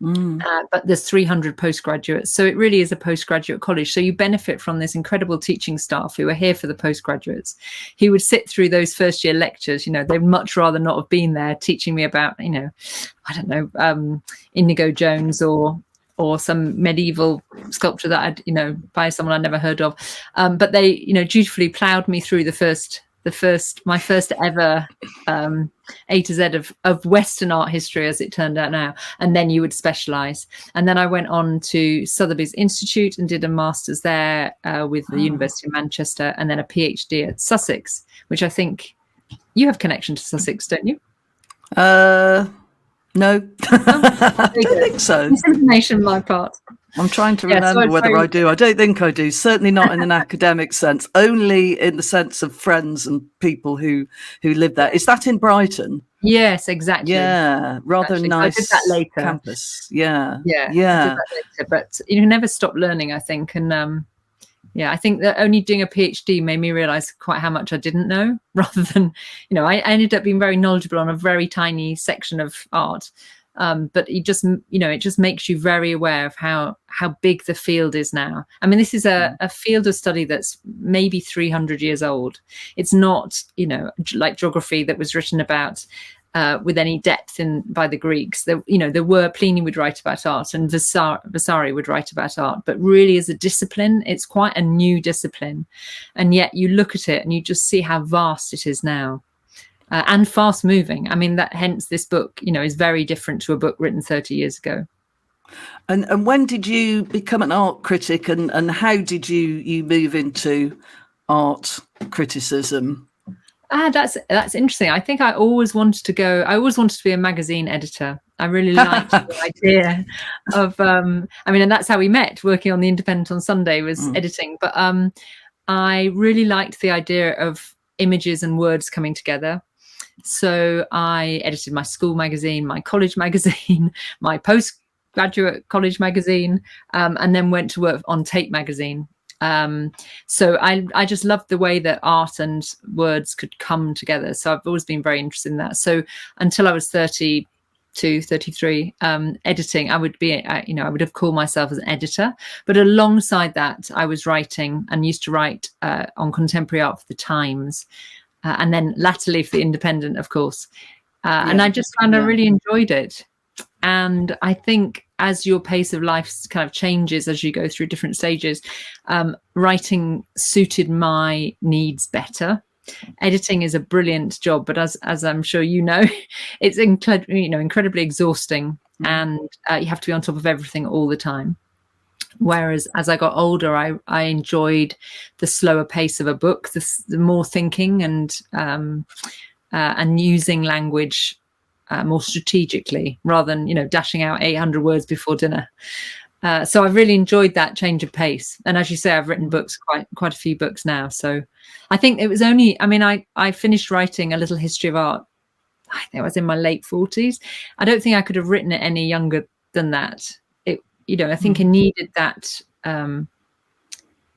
but there's 300 postgraduates. So it really is a postgraduate college. So you benefit from this incredible teaching staff who are here for the postgraduates, who would sit through those first year lectures. They'd much rather not have been there teaching me about, I don't know, Inigo Jones or some medieval sculpture that I'd, by someone I'd never heard of. But they, dutifully ploughed me through my first ever A to Z of Western art history, as it turned out now. And then you would specialise. And then I went on to Sotheby's Institute and did a master's there with the University of Manchester, and then a PhD at Sussex, which I think you have connection to Sussex, don't you? No, I don't think so. Misinformation on my part. I'm trying to remember whether I do. I don't think I do. Certainly not in an academic sense, only in the sense of friends and people who live there. Is that in Brighton? Yes, exactly. Yeah, rather exactly. nice. So I did that later. Campus. Yeah. I did that later, but you never stop learning, I think. And I think that only doing a PhD made me realize quite how much I didn't know, rather than, I ended up being very knowledgeable on a very tiny section of art. But it just makes you very aware of how big the field is now. I mean, this is a field of study that's maybe 300 years old. It's not, like geography that was written about with any depth by the Greeks. There were, Pliny would write about art and Vasari would write about art, but really as a discipline, it's quite a new discipline. And yet you look at it and you just see how vast it is now. And fast moving. I mean, hence this book, is very different to a book written 30 years ago. And when did you become an art critic, and how did you move into art criticism? That's interesting. I think I always wanted to be a magazine editor. I really liked the idea of, and that's how we met, working on the Independent on Sunday, was editing. But I really liked the idea of images and words coming together. So I edited my school magazine, my college magazine, my postgraduate college magazine, and then went to work on Tape magazine. So I just loved the way that art and words could come together. So I've always been very interested in that. So until I was 32, 33, editing, I would have called myself as an editor. But alongside that, I was writing and used to write on contemporary art for the Times. And then latterly for the Independent, of course. And I just found I really enjoyed it. And I think as your pace of life kind of changes as you go through different stages, writing suited my needs better. Editing is a brilliant job, but as I'm sure you know, it's incredibly exhausting, and you have to be on top of everything all the time. Whereas as I got older, I enjoyed the slower pace of a book, the more thinking and using language more strategically, rather than dashing out 800 words before dinner. So I've really enjoyed that change of pace. And as you say, I've written books, quite a few books now. So I think it was only, I finished writing A Little History of Art, I think I was in my late 40s. I don't think I could have written it any younger than that. I think I needed that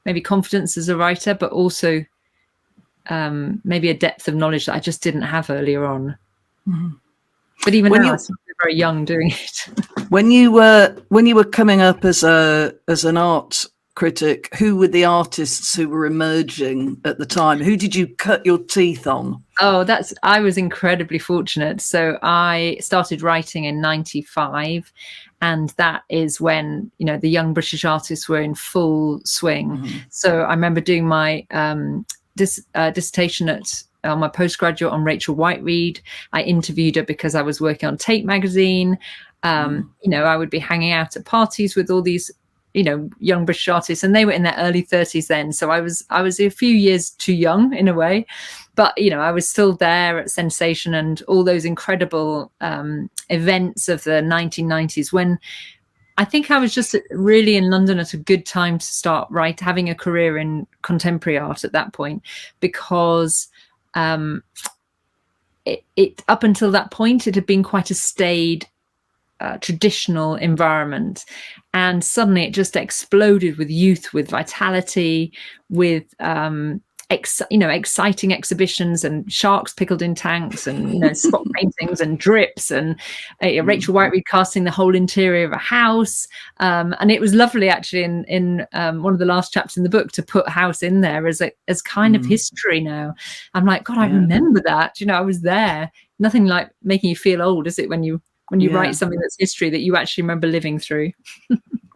maybe confidence as a writer, but also maybe a depth of knowledge that I just didn't have earlier on. Mm-hmm. But even now, I'm very young doing it. When you were coming up as an art critic, who were the artists who were emerging at the time? Who did you cut your teeth on? Oh, I was incredibly fortunate. So I started writing in 95, and that is when, you know, the young British artists were in full swing. Mm-hmm. So I remember doing my dissertation on my postgraduate on Rachel Whiteread. I interviewed her because I was working on Tate magazine. You know, I would be hanging out at parties with all these, you know, young British artists, and they were in their early 30s then. So I was a few years too young in a way, but, you know, I was still there at Sensation and all those incredible events of the 1990s, when I think I was just really in London at a good time to start having a career in contemporary art at that point, because it up until that point, it had been quite a staid, traditional environment, and suddenly it just exploded with youth, with vitality, with exciting exhibitions and sharks pickled in tanks, and, you know, spot paintings and drips, and Rachel Whiteread casting the whole interior of a house, and it was lovely actually in one of the last chapters in the book to put house in there as kind of history. Now I'm like, God, I remember that, you know, I was there. Nothing like making you feel old, is it, when you write something that's history that you actually remember living through?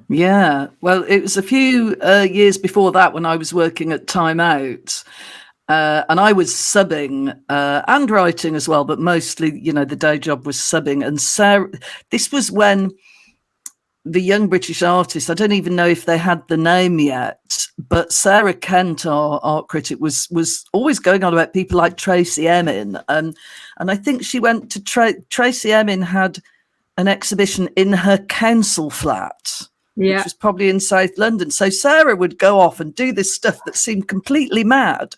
Yeah, well, it was a few years before that when I was working at Time Out, and I was subbing and writing as well, but mostly, you know, the day job was subbing. And Sarah, this was when the young British artist, I don't even know if they had the name yet, but Sarah Kent, our art critic, was always going on about people like Tracy Emin, and I think she went to Tracy Emin had an exhibition in her council flat, which was probably in South London. So Sarah would go off and do this stuff that seemed completely mad,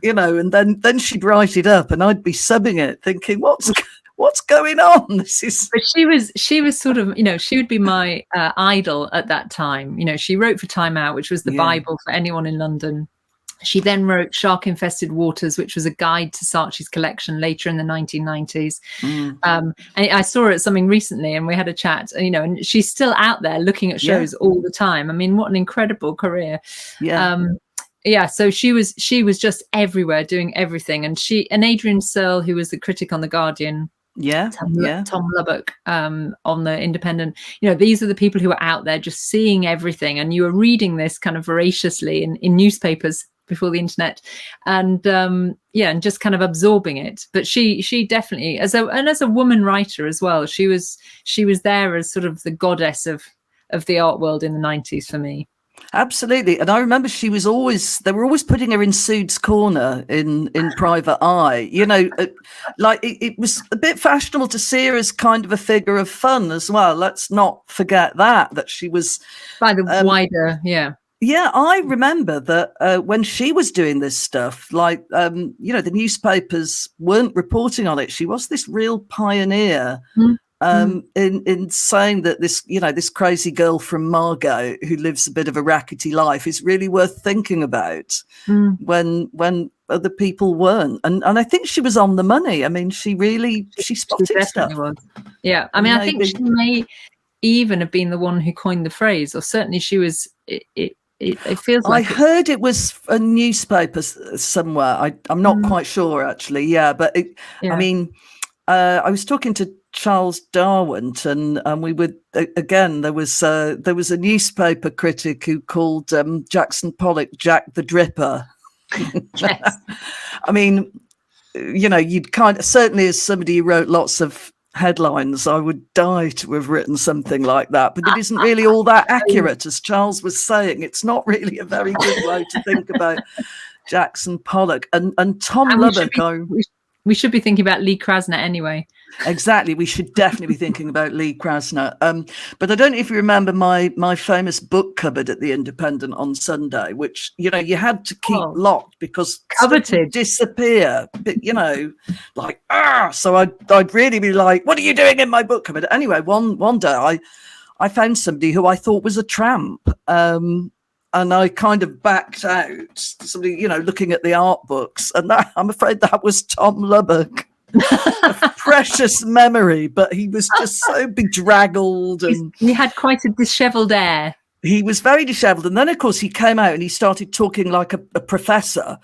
you know, and then she'd write it up, and I'd be subbing it, thinking, what's going on? This is. But she was sort of, you know, she would be my idol at that time. You know, she wrote for Time Out, which was the Bible for anyone in London. She then wrote Shark Infested Waters, which was a guide to Saatchi's collection later in the 1990s. And I saw her at something recently, and we had a chat, you know, and she's still out there looking at shows all the time. I mean, what an incredible career. So she was just everywhere doing everything. And Adrian Searle, who was the critic on The Guardian, Tom Lubbock on The Independent, you know, these are the people who are out there just seeing everything, and you are reading this kind of voraciously in newspapers before the internet, and and just kind of absorbing it. But she definitely, as a woman writer as well, she was there as sort of the goddess of the art world in the 90s for me. Absolutely. And I remember they were always putting her in Sude's corner in Private Eye, you know, like it was a bit fashionable to see her as kind of a figure of fun as well. Let's not forget that she was by the wider. Yeah, I remember that when she was doing this stuff, like, you know, the newspapers weren't reporting on it. She was this real pioneer in saying that this crazy girl from Margate who lives a bit of a rackety life is really worth thinking about when other people weren't. And I think she was on the money. I mean, she spotted stuff. Was. Yeah, I mean, I think she may even have been the one who coined the phrase, or certainly she was. It feels like I heard it was a newspaper somewhere. I'm not quite sure actually. Yeah, but I mean, I was talking to Charles Darwin, and we would again. There was a newspaper critic who called Jackson Pollock Jack the Dripper. Yes. I mean, you know, you'd certainly as somebody who wrote lots of headlines, I would die to have written something like that, but it isn't really all that accurate, as Charles was saying. It's not really a very good way to think about Jackson Pollock and Tom Lubbock. We should be thinking about Lee Krasner anyway. Exactly, we should definitely be thinking about Lee Krasner. But I don't know if you remember my famous book cupboard at the Independent on Sunday, which, you know, you had to keep locked because coveted stuff would disappear. But, you know, like so I'd really be like, "What are you doing in my book cupboard?" Anyway, one day I found somebody who I thought was a tramp. and I kind of backed out, somebody, you know, looking at the art books, and I'm afraid that was Tom Lubbock. A precious memory, but he was just so bedraggled, and he had quite a dishevelled air. He was very dishevelled, and then of course he came out and he started talking like a professor,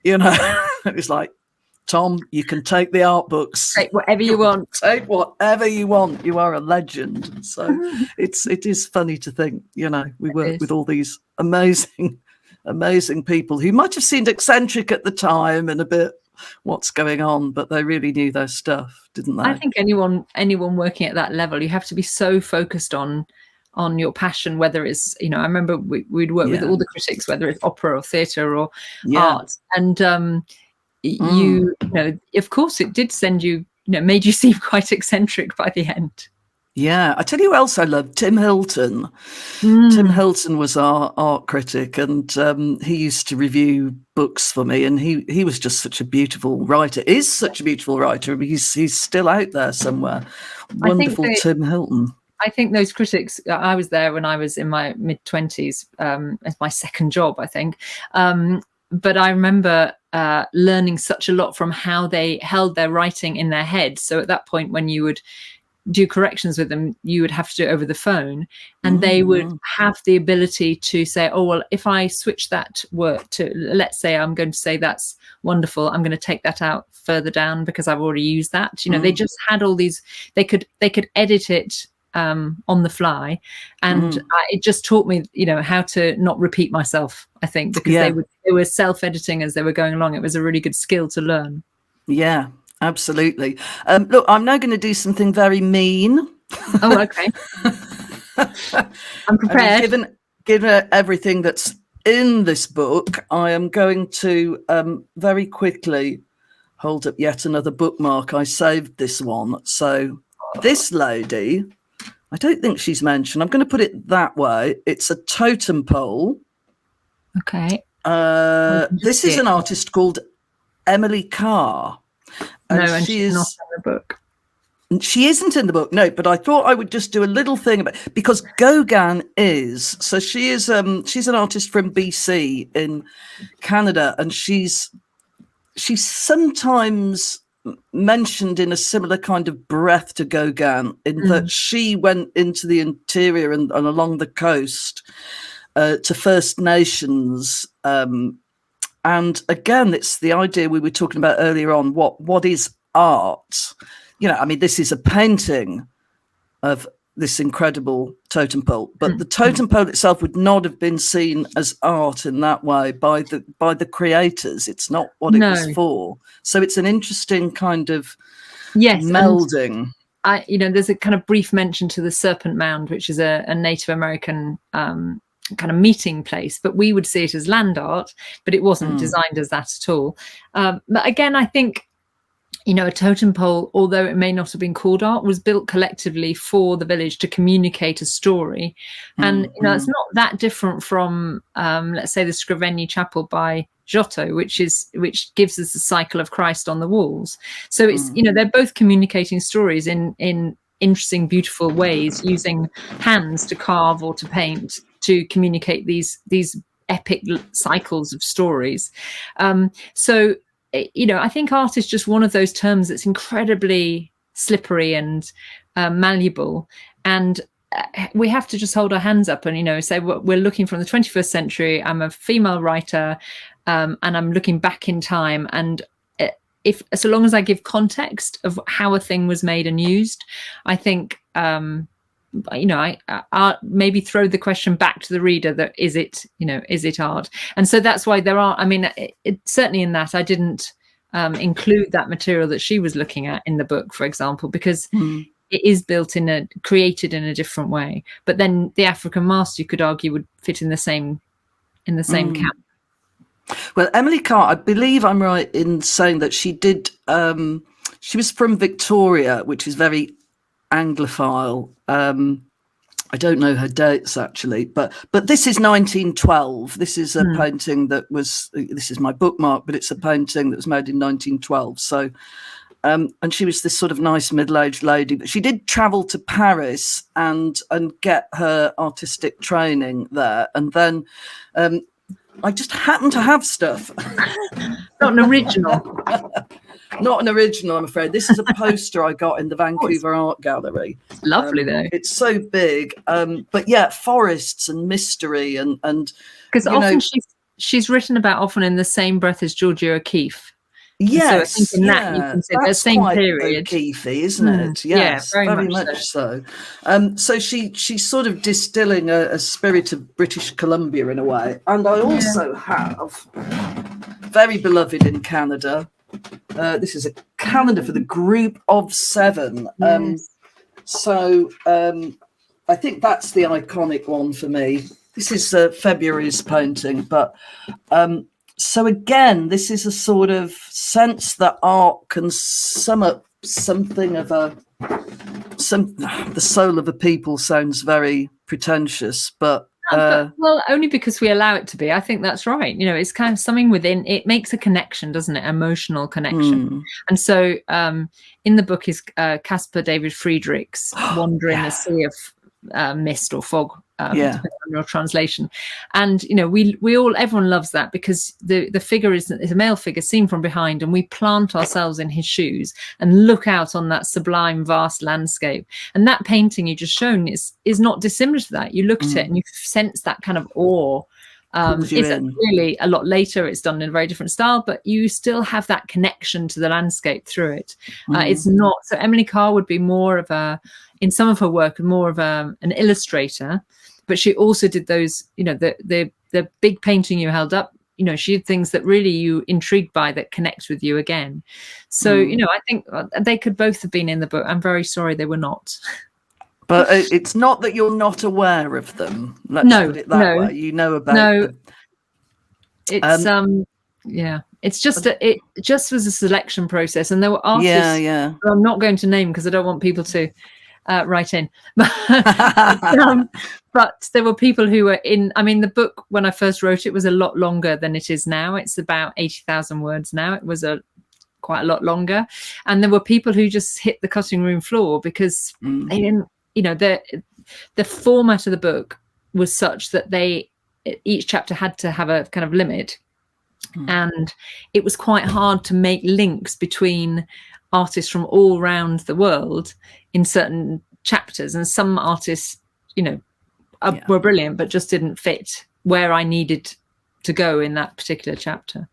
you know. It was like, Tom, you can take the art books, take whatever you want. Take whatever you want. You are a legend. So it is funny to think, you know, we work with all these amazing people who might have seemed eccentric at the time and a bit what's going on, but they really knew their stuff, didn't they? I think anyone working at that level, you have to be so focused on your passion, whether it's, you know, I remember we'd work with all the critics, whether it's opera or theatre or art, and you know, of course it did send you, you know, made you seem quite eccentric by the end. Yeah, I tell you who else I love, Tim Hilton. Tim Hilton was our art critic, and he used to review books for me, and he was just such a beautiful writer, is such a beautiful writer. He's still out there somewhere. Wonderful Tim Hilton. I think those critics, I was there when I was in my mid-20s, as my second job, I think. But I remember learning such a lot from how they held their writing in their head. So at that point, when you would do corrections with them, you would have to do it over the phone, and they would have the ability to say, oh, well, if I switch that word to, let's say I'm going to say that's wonderful, I'm going to take that out further down because I've already used that. You know, they just had all these, they could edit it on the fly, and it just taught me, you know, how to not repeat myself, I think, because they were self-editing as they were going along. It was a really good skill to learn. Yeah, absolutely. Look, I'm now going to do something very mean. Oh, okay. I'm prepared. Given everything that's in this book, I am going to very quickly hold up yet another bookmark. I saved this one. So this lady, I don't think she's mentioned. I'm going to put it that way. It's a totem pole. Okay. This is an artist called Emily Carr. And she's not in the book. She isn't in the book, no, but I thought I would just do a little thing about, because Gauguin is. So she's an artist from BC in Canada, and she's sometimes mentioned in a similar kind of breath to Gauguin, in that she went into the interior and along the coast to First Nations, and again, it's the idea we were talking about earlier on. What is art? You know, I mean, this is a painting of this incredible totem pole, but the totem pole itself would not have been seen as art in that way by the creators. It's not what it was for. So it's an interesting kind of melding. You know, there's a kind of brief mention to the Serpent Mound, which is a Native American kind of meeting place, but we would see it as land art, but it wasn't designed as that at all. But again, I think, you know, a totem pole, although it may not have been called art, was built collectively for the village to communicate a story. And, you know, it's not that different from, let's say, the Scrivegni Chapel by Giotto, which gives us the cycle of Christ on the walls. So it's, you know, they're both communicating stories in interesting, beautiful ways, using hands to carve or to paint to communicate these epic cycles of stories. So, you know, I think art is just one of those terms that's incredibly slippery and malleable, and we have to just hold our hands up and, you know, say we're looking from the 21st century. I'm a female writer, and I'm looking back in time, and so long as I give context of how a thing was made and used, I think, you know, I maybe throw the question back to the reader that is it art? And so that's why there are, I mean, certainly in that I didn't include that material that she was looking at in the book, for example, because it is created in a different way. But then the African mask, you could argue, would fit in the same camp. Well, Emily Carr, I believe I'm right in saying that she did. She was from Victoria, which is very Anglophile. I don't know her dates actually, but this is 1912. This is a painting that was. This is my bookmark, but it's a painting that was made in 1912. So And she was this sort of nice middle-aged lady, but she did travel to Paris and get her artistic training there. And then I just happened to have stuff. Not an original. Not an original, I'm afraid. This is a poster I got in the Vancouver Art Gallery. It's lovely, though. It's so big. But yeah, forests and mystery and because often she's written about often in the same breath as Georgia O'Keeffe. Yes, so I think in that you can say the same period. O'Keeffe, isn't it? Yes, yeah, very much so. So she's sort of distilling a spirit of British Columbia in a way. And I also have, very beloved in Canada, this is a calendar for the Group of Seven. So I think that's the iconic one for me. This is February's painting, but so again, this is a sort of sense that art can sum up something of the soul of a people sounds very pretentious, but well, only because we allow it to be. I think that's right. It's kind of something within it makes a connection, doesn't it? Emotional connection. And so in the book is Caspar David Friedrich's Wandering a Sea of Mist or Fog, depending on your translation. And everyone loves that because the figure is a male figure seen from behind, and we plant ourselves in his shoes and look out on that sublime vast landscape. And that painting you just shown is not dissimilar to that. You look at it and you sense that kind of awe. It's really a lot later. It's done in a very different style, but you still have that connection to the landscape through it. It's not so. Emily Carr would be more of in some of her work, more of an illustrator, but she also did those. The big painting you held up. She did things that really you intrigued by, that connects with you again. So I think they could both have been in the book. I'm very sorry they were not. But it's not that you're not aware of them. Let's put it that way. You know about them. It's it's just it just was a selection process, and there were artists who I'm not going to name because I don't want people to write in. But there were people who were in. I mean, the book when I first wrote it was a lot longer than it is now. It's about 80,000 words now. It was quite a lot longer, and there were people who just hit the cutting room floor because they didn't. The format of the book was such that each chapter had to have a kind of limit, and it was quite hard to make links between artists from all around the world in certain chapters. And some artists, were brilliant, but just didn't fit where I needed to go in that particular chapter.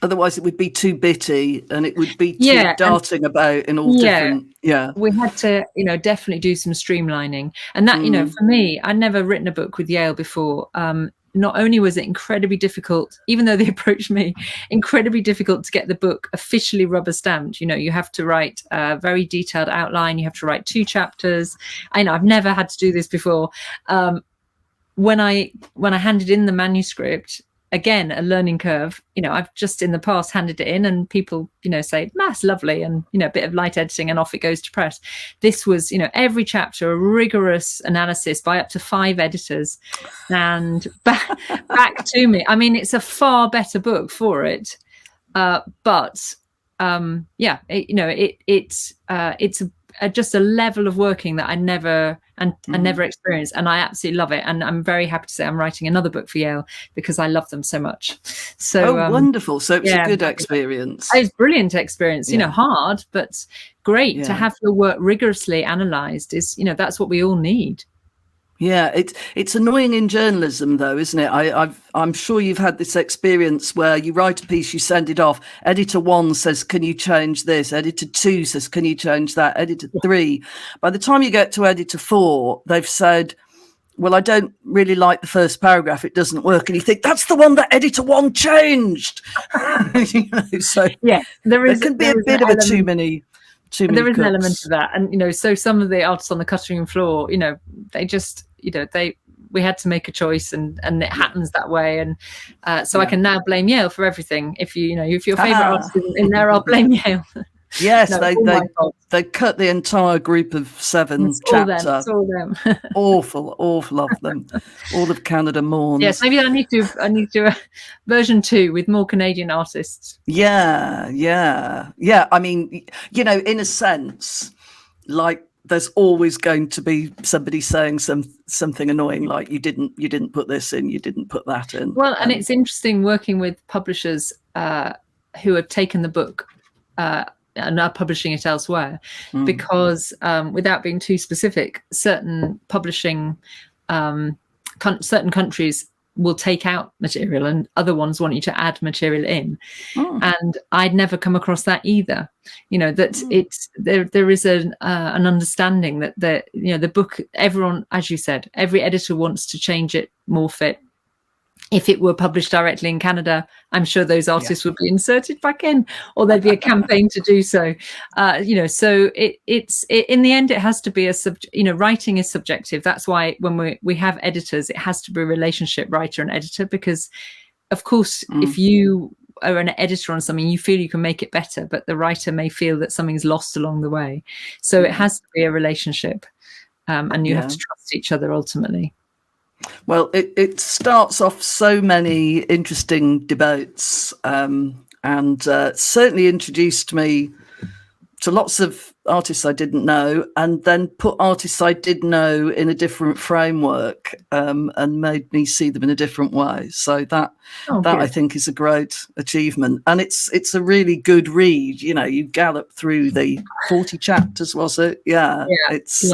Otherwise, it would be too bitty, and it would be too darting about in all different. Yeah, we had to, definitely do some streamlining, and that, for me, I'd never written a book with Yale before. Not only was it incredibly difficult, even though they approached me, incredibly difficult to get the book officially rubber stamped. You have to write a very detailed outline. You have to write 2 chapters. I know I've never had to do this before. When I handed in the manuscript. Again, a learning curve. I've just in the past handed it in and people, say, that's lovely. And, a bit of light editing and off it goes to press. This was, every chapter, a rigorous analysis by up to 5 editors and back to me. I mean, it's a far better book for it. It's just a level of working that I never experienced, and I absolutely love it. And I'm very happy to say I'm writing another book for Yale because I love them so much. So wonderful! So it was a good experience. It was a brilliant experience. Hard but great to have your work rigorously analysed. Is that's what we all need. Yeah, it's annoying in journalism, though, isn't it? I'm sure you've had this experience where you write a piece, you send it off. Editor 1 says, "Can you change this?" Editor 2 says, "Can you change that?" Editor 3. By the time you get to editor 4, they've said, "Well, I don't really like the first paragraph. It doesn't work." And you think that's the one that editor 1 changed. So there can be a bit of a too many. There is an element of that, and so some of the artists on the cutting room floor, they just, we had to make a choice, and it happens that way, and so I can now blame Yale for everything. If your favorite artist isn't in there, I'll blame Yale. Yes, No, all my fault. they cut the entire group of 7 It's all them. chapter. It's all them. Awful of them. All of Canada mourns. Yes, maybe I need to version 2 with more Canadian artists. Yeah. I mean, in a sense, like there's always going to be somebody saying something annoying, like you didn't put this in, you didn't put that in. Well, and it's interesting working with publishers who have taken the book and are publishing it elsewhere, because without being too specific, certain publishing certain countries will take out material and other ones want you to add material in. And I'd never come across that either. That it's there is an understanding that the book, everyone, as you said, every editor wants to change it, morph it. If it were published directly in Canada, I'm sure those artists would be inserted back in, or there'd be a campaign to do so. So it's in the end, it has to be writing is subjective. That's why when we have editors, it has to be a relationship, writer and editor, because of course, if you are an editor on something, you feel you can make it better, but the writer may feel that something's lost along the way. So it has to be a relationship, and you have to trust each other ultimately. Well, it starts off so many interesting debates, and certainly introduced me to lots of artists I didn't know, and then put artists I did know in a different framework, and made me see them in a different way. So that I think is a great achievement, and it's a really good read. You gallop through the 40 chapters, was it? Yeah. It's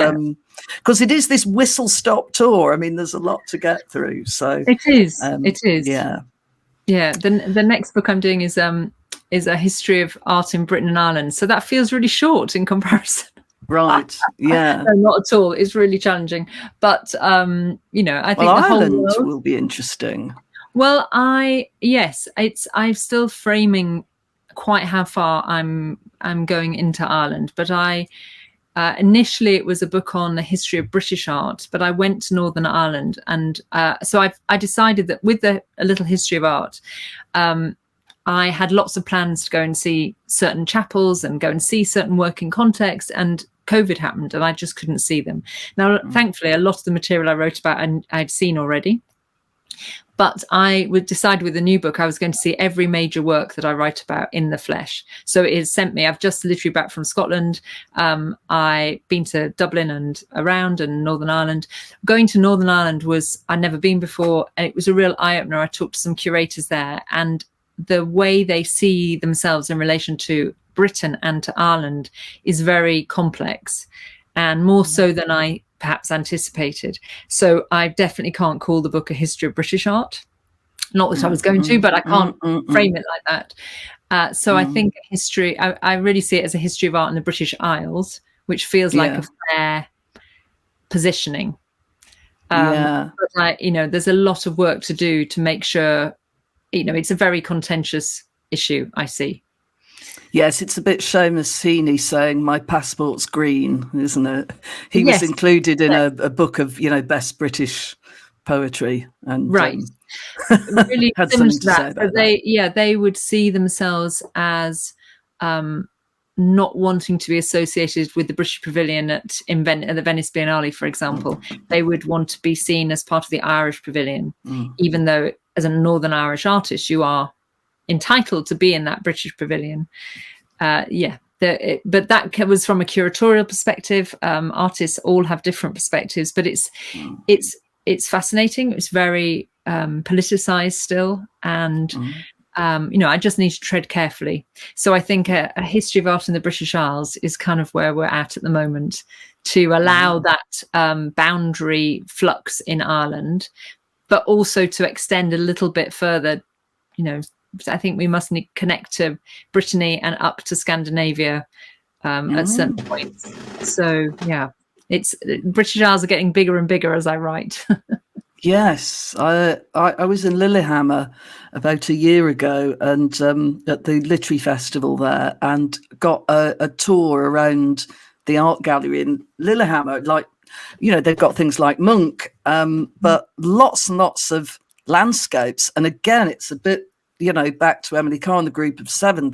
because it is this whistle-stop tour. I mean, there's a lot to get through. So it is. It is. Yeah. The next book I'm doing is a history of art in Britain and Ireland. So that feels really short in comparison. Right. Yeah. No, not at all. It's really challenging. But I think Ireland will be interesting. Well, I'm still framing quite how far I'm going into Ireland, but initially it was a book on the history of British art, but I went to Northern Ireland, and so I decided that with a little history of art, I had lots of plans to go and see certain chapels and go and see certain work in context, and COVID happened and I just couldn't see them. Now, thankfully, a lot of the material I wrote about I'd seen already. But I would decide with the new book, I was going to see every major work that I write about in the flesh. So it has sent me, I've just literally back from Scotland. I've been to Dublin and around, and Northern Ireland. Going to Northern Ireland I'd never been before, and it was a real eye-opener. I talked to some curators there, and the way they see themselves in relation to Britain and to Ireland is very complex, and more so than I perhaps anticipated. So I definitely can't call the book a history of British art. Not that I was going to, but I can't frame it like that. So I think history, I really see it as a history of art in the British Isles, which feels like a fair positioning. But there's a lot of work to do to make sure, it's a very contentious issue, I see. Yes, it's a bit Seamus Heaney saying my passport's green, isn't it? He was included in a book of, best British poetry, and really had similar something to that. So they would see themselves as not wanting to be associated with the British Pavilion at the Venice Biennale, for example. They would want to be seen as part of the Irish Pavilion, even though as a Northern Irish artist you are entitled to be in that British Pavilion. But that was from a curatorial perspective. Artists all have different perspectives, but it's fascinating. It's very politicized still, and I just need to tread carefully. So I think a history of art in the British Isles is kind of where we're at the moment, to allow that boundary flux in Ireland, but also to extend a little bit further. I think we must connect to Brittany and up to Scandinavia at certain points. So it's British Isles are getting bigger and bigger as I write. Yes, I was in Lillehammer about a year ago, and at the literary festival there, and got a tour around the art gallery in Lillehammer. They've got things like Munch, but lots and lots of landscapes. And again, it's a bit, back to Emily Carr and the group of 7,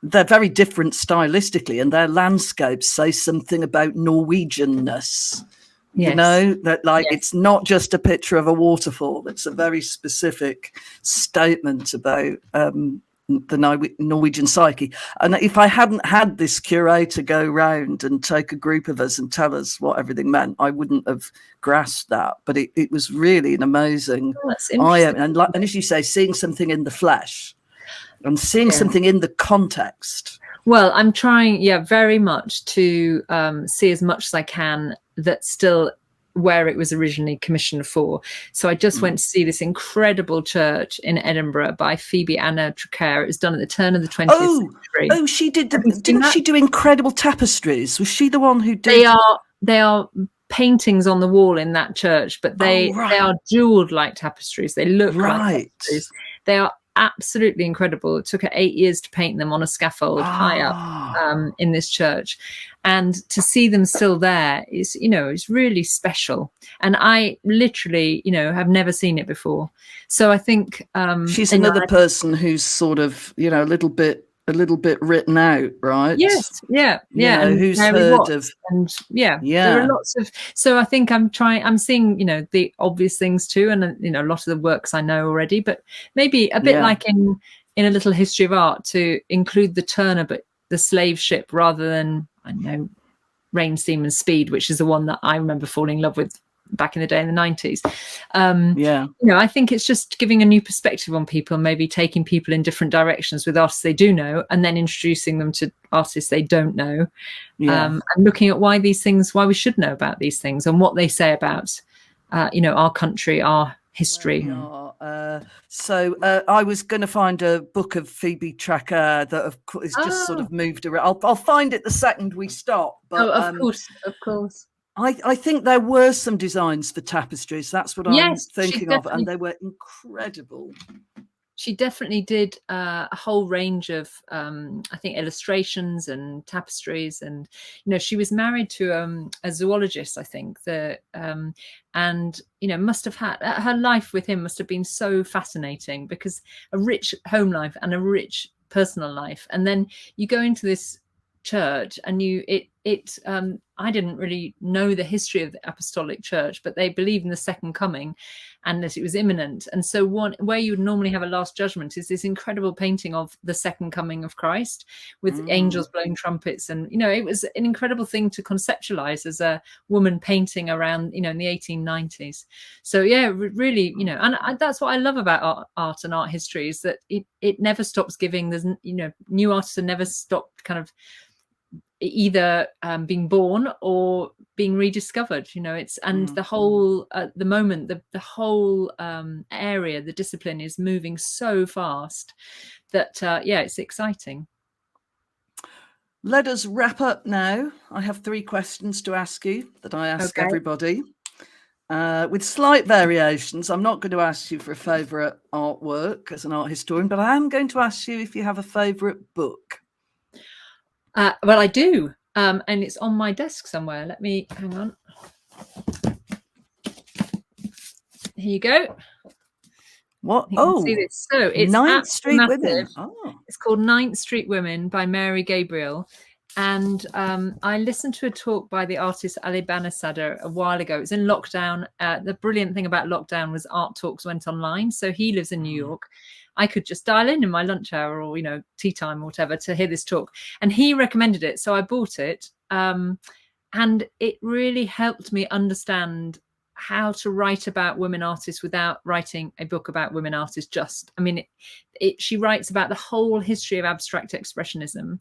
they're very different stylistically, and their landscapes say something about Norwegianness. Yes. You know, that like Yes. it's not just a picture of a waterfall. It's a very specific statement about the Norwegian psyche. And if I hadn't had this curator go round and take a group of us and tell us what everything meant, I wouldn't have grasped that. But it was really an amazing and as you say, seeing something in the flesh and seeing something in the context. Well, I'm trying, very much to see as much as I can that's still where it was originally commissioned for. So I just went to see this incredible church in Edinburgh by Phoebe Anna Traquair. It was done at the turn of the 20th century. Oh, she did. Didn't she do incredible tapestries? Was she the one who did? They are paintings on the wall in that church, but they are jeweled like tapestries. They look like tapestries. They are absolutely incredible. It took her 8 years to paint them on a scaffold high up in this church, and to see them still there is, it's really special. And I literally, have never seen it before. So I think she's another person who's sort of, a little bit written out, right? Yes, and who's Mary heard Watts, of, there are lots of. So I think I'm seeing, the obvious things too, and a lot of the works I know already, but maybe a bit like in A Little History of Art, to include the Turner, but the slave ship, rather than, I know, Rain, Steam and Speed, which is the one that I remember falling in love with back in the day in the 90s. I think it's just giving a new perspective on people, maybe taking people in different directions with artists they do know, and then introducing them to artists they don't know, and looking at why we should know about these things and what they say about our country, our history. So I was going to find a book of Phoebe Traquair that is just sort of moved around. I'll find it the second we stop. But, of course. I think there were some designs for tapestries. That's what I'm thinking of, and they were incredible. She definitely did a whole range of, I think, illustrations and tapestries. And, she was married to a zoologist, I think, and, must have had, her life with him must have been so fascinating, because a rich home life and a rich personal life. And then you go into this church and I didn't really know the history of the Apostolic Church, but they believe in the second coming and that it was imminent. And so where you would normally have a Last Judgment is this incredible painting of the second coming of Christ with angels blowing trumpets. And, it was an incredible thing to conceptualize as a woman painting around, in the 1890s. So, really, and that's what I love about art and art history, is that it never stops giving. There's, new artists are never stopped kind of either being born or being rediscovered. It's the whole the moment the whole area, the discipline, is moving so fast that it's exciting. Let us wrap up now. I have 3 questions to ask you that I ask everybody, with slight variations. I'm not going to ask you for a favorite artwork as an art historian, but I am going to ask you if you have a favorite book. Well, I do, and it's on my desk somewhere. Let me hang on. Here you go. What? See this. So it's Ninth Street massive. Women. It's called Ninth Street Women by Mary Gabriel. And I listened to a talk by the artist Ali Banisadr a while ago. It was in lockdown. The brilliant thing about lockdown was Art Talks went online. So he lives in New York. I could just dial in my lunch hour or, tea time or whatever to hear this talk. And he recommended it. So I bought it. And it really helped me understand how to write about women artists without writing a book about women artists. She writes about the whole history of abstract expressionism,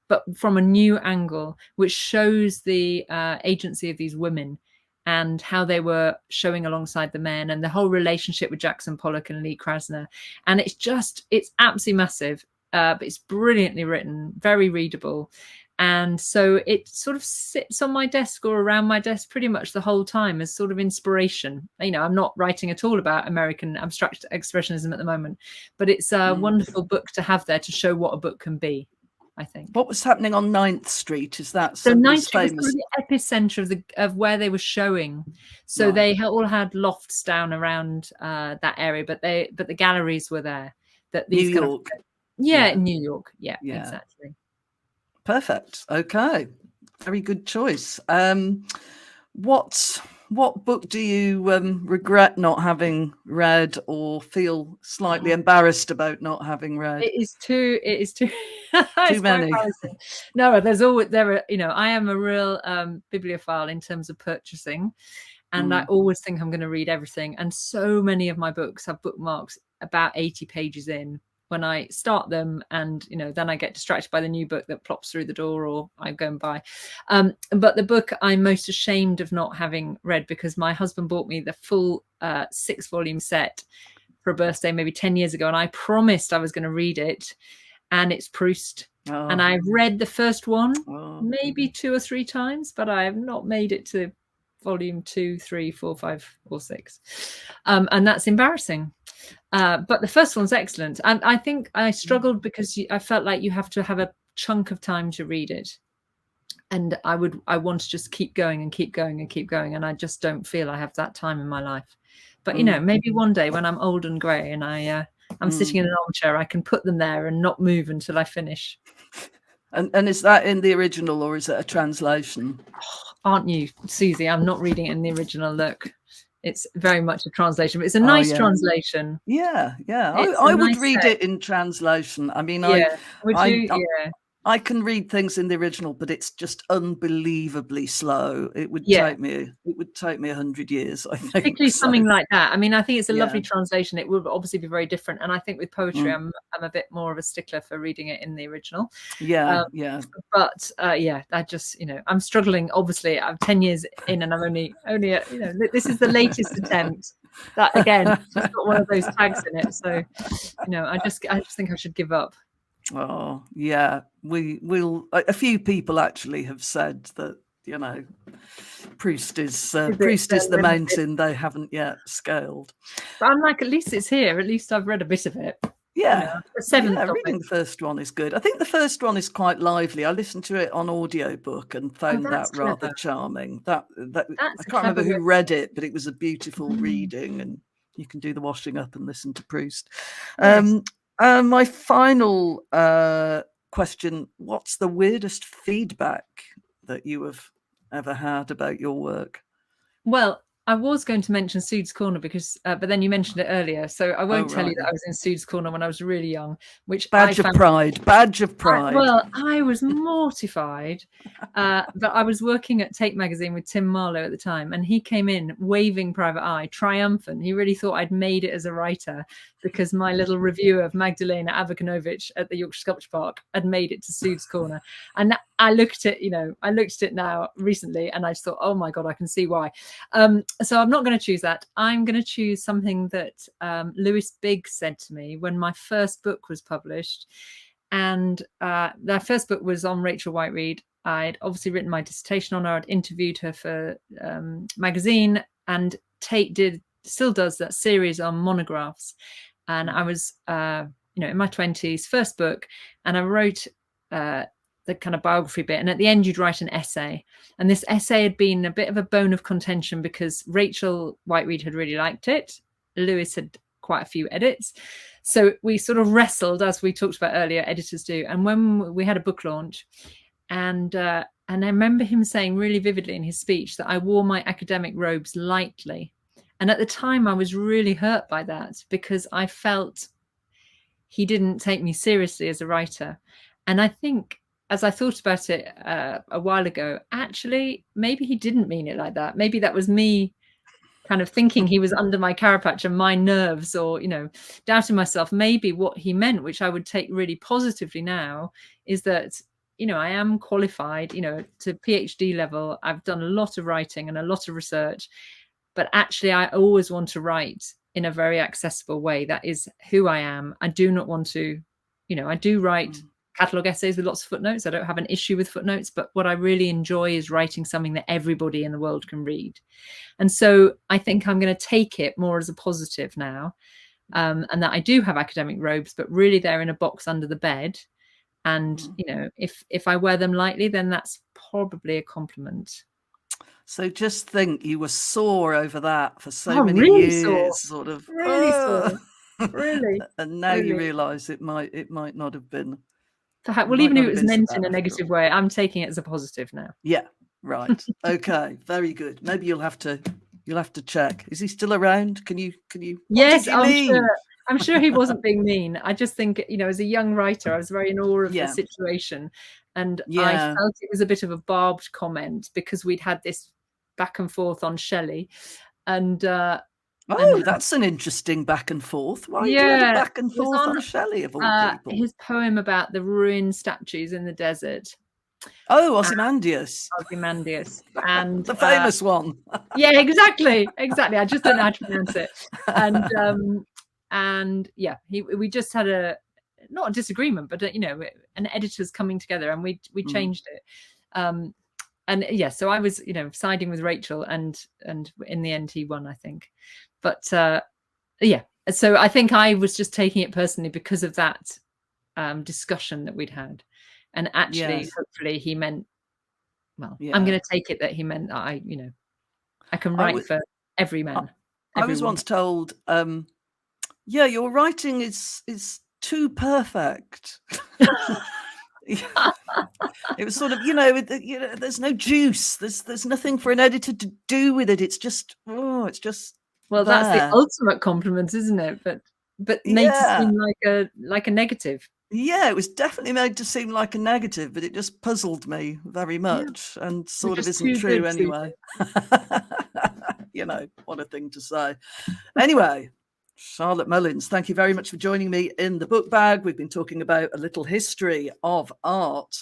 but from a new angle, which shows the agency of these women and how they were showing alongside the men, and the whole relationship with Jackson Pollock and Lee Krasner. And it's absolutely massive, but it's brilliantly written, very readable. And so it sort of sits on my desk or around my desk pretty much the whole time as sort of inspiration. I'm not writing at all about American abstract expressionism at the moment, but it's a wonderful book to have there to show what a book can be, I think. What was happening on 9th Street? Is that so 9th Street was the epicenter of where they were showing. So they all had lofts down around that area, but the galleries were there. That these New York. Yeah, Yeah. in New York. Yeah, Yeah. exactly. Perfect. Okay. Very good choice. What book do you regret not having read or feel slightly embarrassed about not having read? It is too Too it's quite many. embarrassing. No, there are, you know, I am a real bibliophile in terms of purchasing, and I always think I'm going to read everything, and so many of my books have bookmarks about 80 pages in when I start them, and you know, then I get distracted by the new book that plops through the door, or I go and buy. But the book I'm most ashamed of not having read, because my husband bought me the full 6-volume set for a birthday maybe 10 years ago, and I promised I was going to read it, and it's Proust. And I've read the first one maybe 2 or 3 times, but I have not made it to volume 2, 3, 4, 5, or 6, and that's embarrassing. But the first one's excellent, and I think I struggled because I felt like you have to have a chunk of time to read it, and I want to just keep going and keep going and keep going, and I just don't feel I have that time in my life. But you know, maybe one day when I'm old and grey and I'm sitting in an armchair, I can put them there and not move until I finish. And is that in the original or is it a translation? Aren't you, Susie? I'm not reading it in the original. Look, it's very much a translation, but it's a nice translation. Yeah. I would read it in translation. I mean, I can read things in the original, but it's just unbelievably slow. It would take me 100 years, I think. Particularly something like that. I mean, I think it's a lovely translation. It would obviously be very different. And I think with poetry, I'm a bit more of a stickler for reading it in the original. But I just, you know, I'm struggling. Obviously, I'm 10 years in, and I'm only, you know, this is the latest attempt. That again, just got one of those tags in it. So, you know, I just think I should give up. Oh yeah, we'll. A few people actually have said that, you know, Proust is the mountain they haven't yet scaled. But I'm like, at least it's here. At least I've read a bit of it. Yeah, you know, reading the first one is good. I think the first one is quite lively. I listened to it on audiobook and found that rather charming. That I can't remember who read it, but it was a beautiful reading, and you can do the washing up and listen to Proust. Yes. My final question: what's the weirdest feedback that you have ever had about your work? Well, I was going to mention Sude's Corner because, but then you mentioned it earlier, so I won't tell you that I was in Sude's Corner when I was really young. Which badge of pride. Well, I was mortified, but I was working at Take magazine with Tim Marlowe at the time, and he came in waving private eye, triumphant. He really thought I'd made it as a writer because my little review of Magdalena Aberganovich at the Yorkshire Sculpture Park had made it to Sude's Corner, and I looked at it now recently, and I just thought, oh my God, I can see why. So I'm not going to choose that. I'm going to choose something that Lewis Bigg said to me when my first book was published. And that first book was on Rachel Whiteread. I'd obviously written my dissertation on her. I'd interviewed her for magazine, and Tate still does that series on monographs. And I was, in my 20s, first book, and I wrote the kind of biography bit, and at the end you'd write an essay, and this essay had been a bit of a bone of contention because Rachel Whiteread had really liked it. Lewis had quite a few edits, so we sort of wrestled, as we talked about earlier, editors do. And when we had a book launch, and I remember him saying really vividly in his speech that I wore my academic robes lightly, and at the time I was really hurt by that because I felt he didn't take me seriously as a writer. And I think, as I thought about it a while ago, actually, maybe he didn't mean it like that. Maybe that was me kind of thinking he was under my carapace and my nerves, or, doubting myself. Maybe what he meant, which I would take really positively now, is that, I am qualified, to PhD level. I've done a lot of writing and a lot of research, but actually I always want to write in a very accessible way. That is who I am. I do not want to, I do write catalogue essays with lots of footnotes. I don't have an issue with footnotes, but what I really enjoy is writing something that everybody in the world can read. And so I think I'm going to take it more as a positive now, and that I do have academic robes, but really they're in a box under the bed. And, if I wear them lightly, then that's probably a compliment. So just think, you were sore over that for so many years. Sore. Really sore. Really? And now you Really? realise it might not have been. Perhaps, well, Might even not if it have was been so meant bad in a after negative all. way, I'm taking it as a positive now. Yeah, right. Okay, very good. Maybe you'll have to check. Is he still around? Can you? What Yes, did you leave? I'm sure he wasn't being mean. I just think, as a young writer, I was very in awe of the Yeah, situation, and I yeah. felt it was a bit of a barbed comment because we'd had this back and forth on Shelley, and Oh, that's an interesting back and forth. Why did you have a yeah, back and it was forth on on Shelley of all people? his poem about the ruined statues in the desert, Oh, Ozymandias, Ozymandias, and the famous one. yeah, exactly. I just don't know how to pronounce it, and yeah, we just had not a disagreement, but an editor's coming together, and we changed it. And yeah, so I was siding with Rachel, and in the end he won, I think. But yeah, so I think I was just taking it personally because of that discussion that we'd had, and actually, hopefully, he meant well. Yeah. I'm going to take it that he meant that I can write for every man. I was once told, yeah, your writing is too perfect. It was sort of, there's no juice. There's nothing for an editor to do with it. It's just, it's just. Well, there. That's the ultimate compliment, isn't it? But made to seem like a negative. Yeah, it was definitely made to seem like a negative, but it just puzzled me very much, and sort of isn't true anyway. What a thing to say. Anyway, Charlotte Mullins, thank you very much for joining me in the book bag. We've been talking about a little history of art.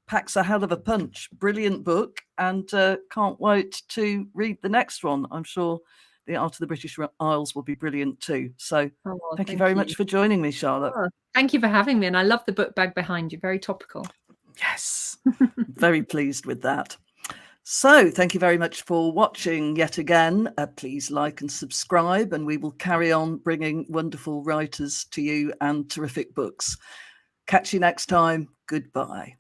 Packs a hell of a punch. Brilliant book, and can't wait to read the next one. I'm sure The Art of the British Isles will be brilliant too. So thank you very much for joining me, Charlotte. Oh, thank you for having me. And I love the book bag behind you. Very topical. Yes, very pleased with that. So thank you very much for watching yet again. Please like and subscribe, and we will carry on bringing wonderful writers to you and terrific books. Catch you next time. Goodbye.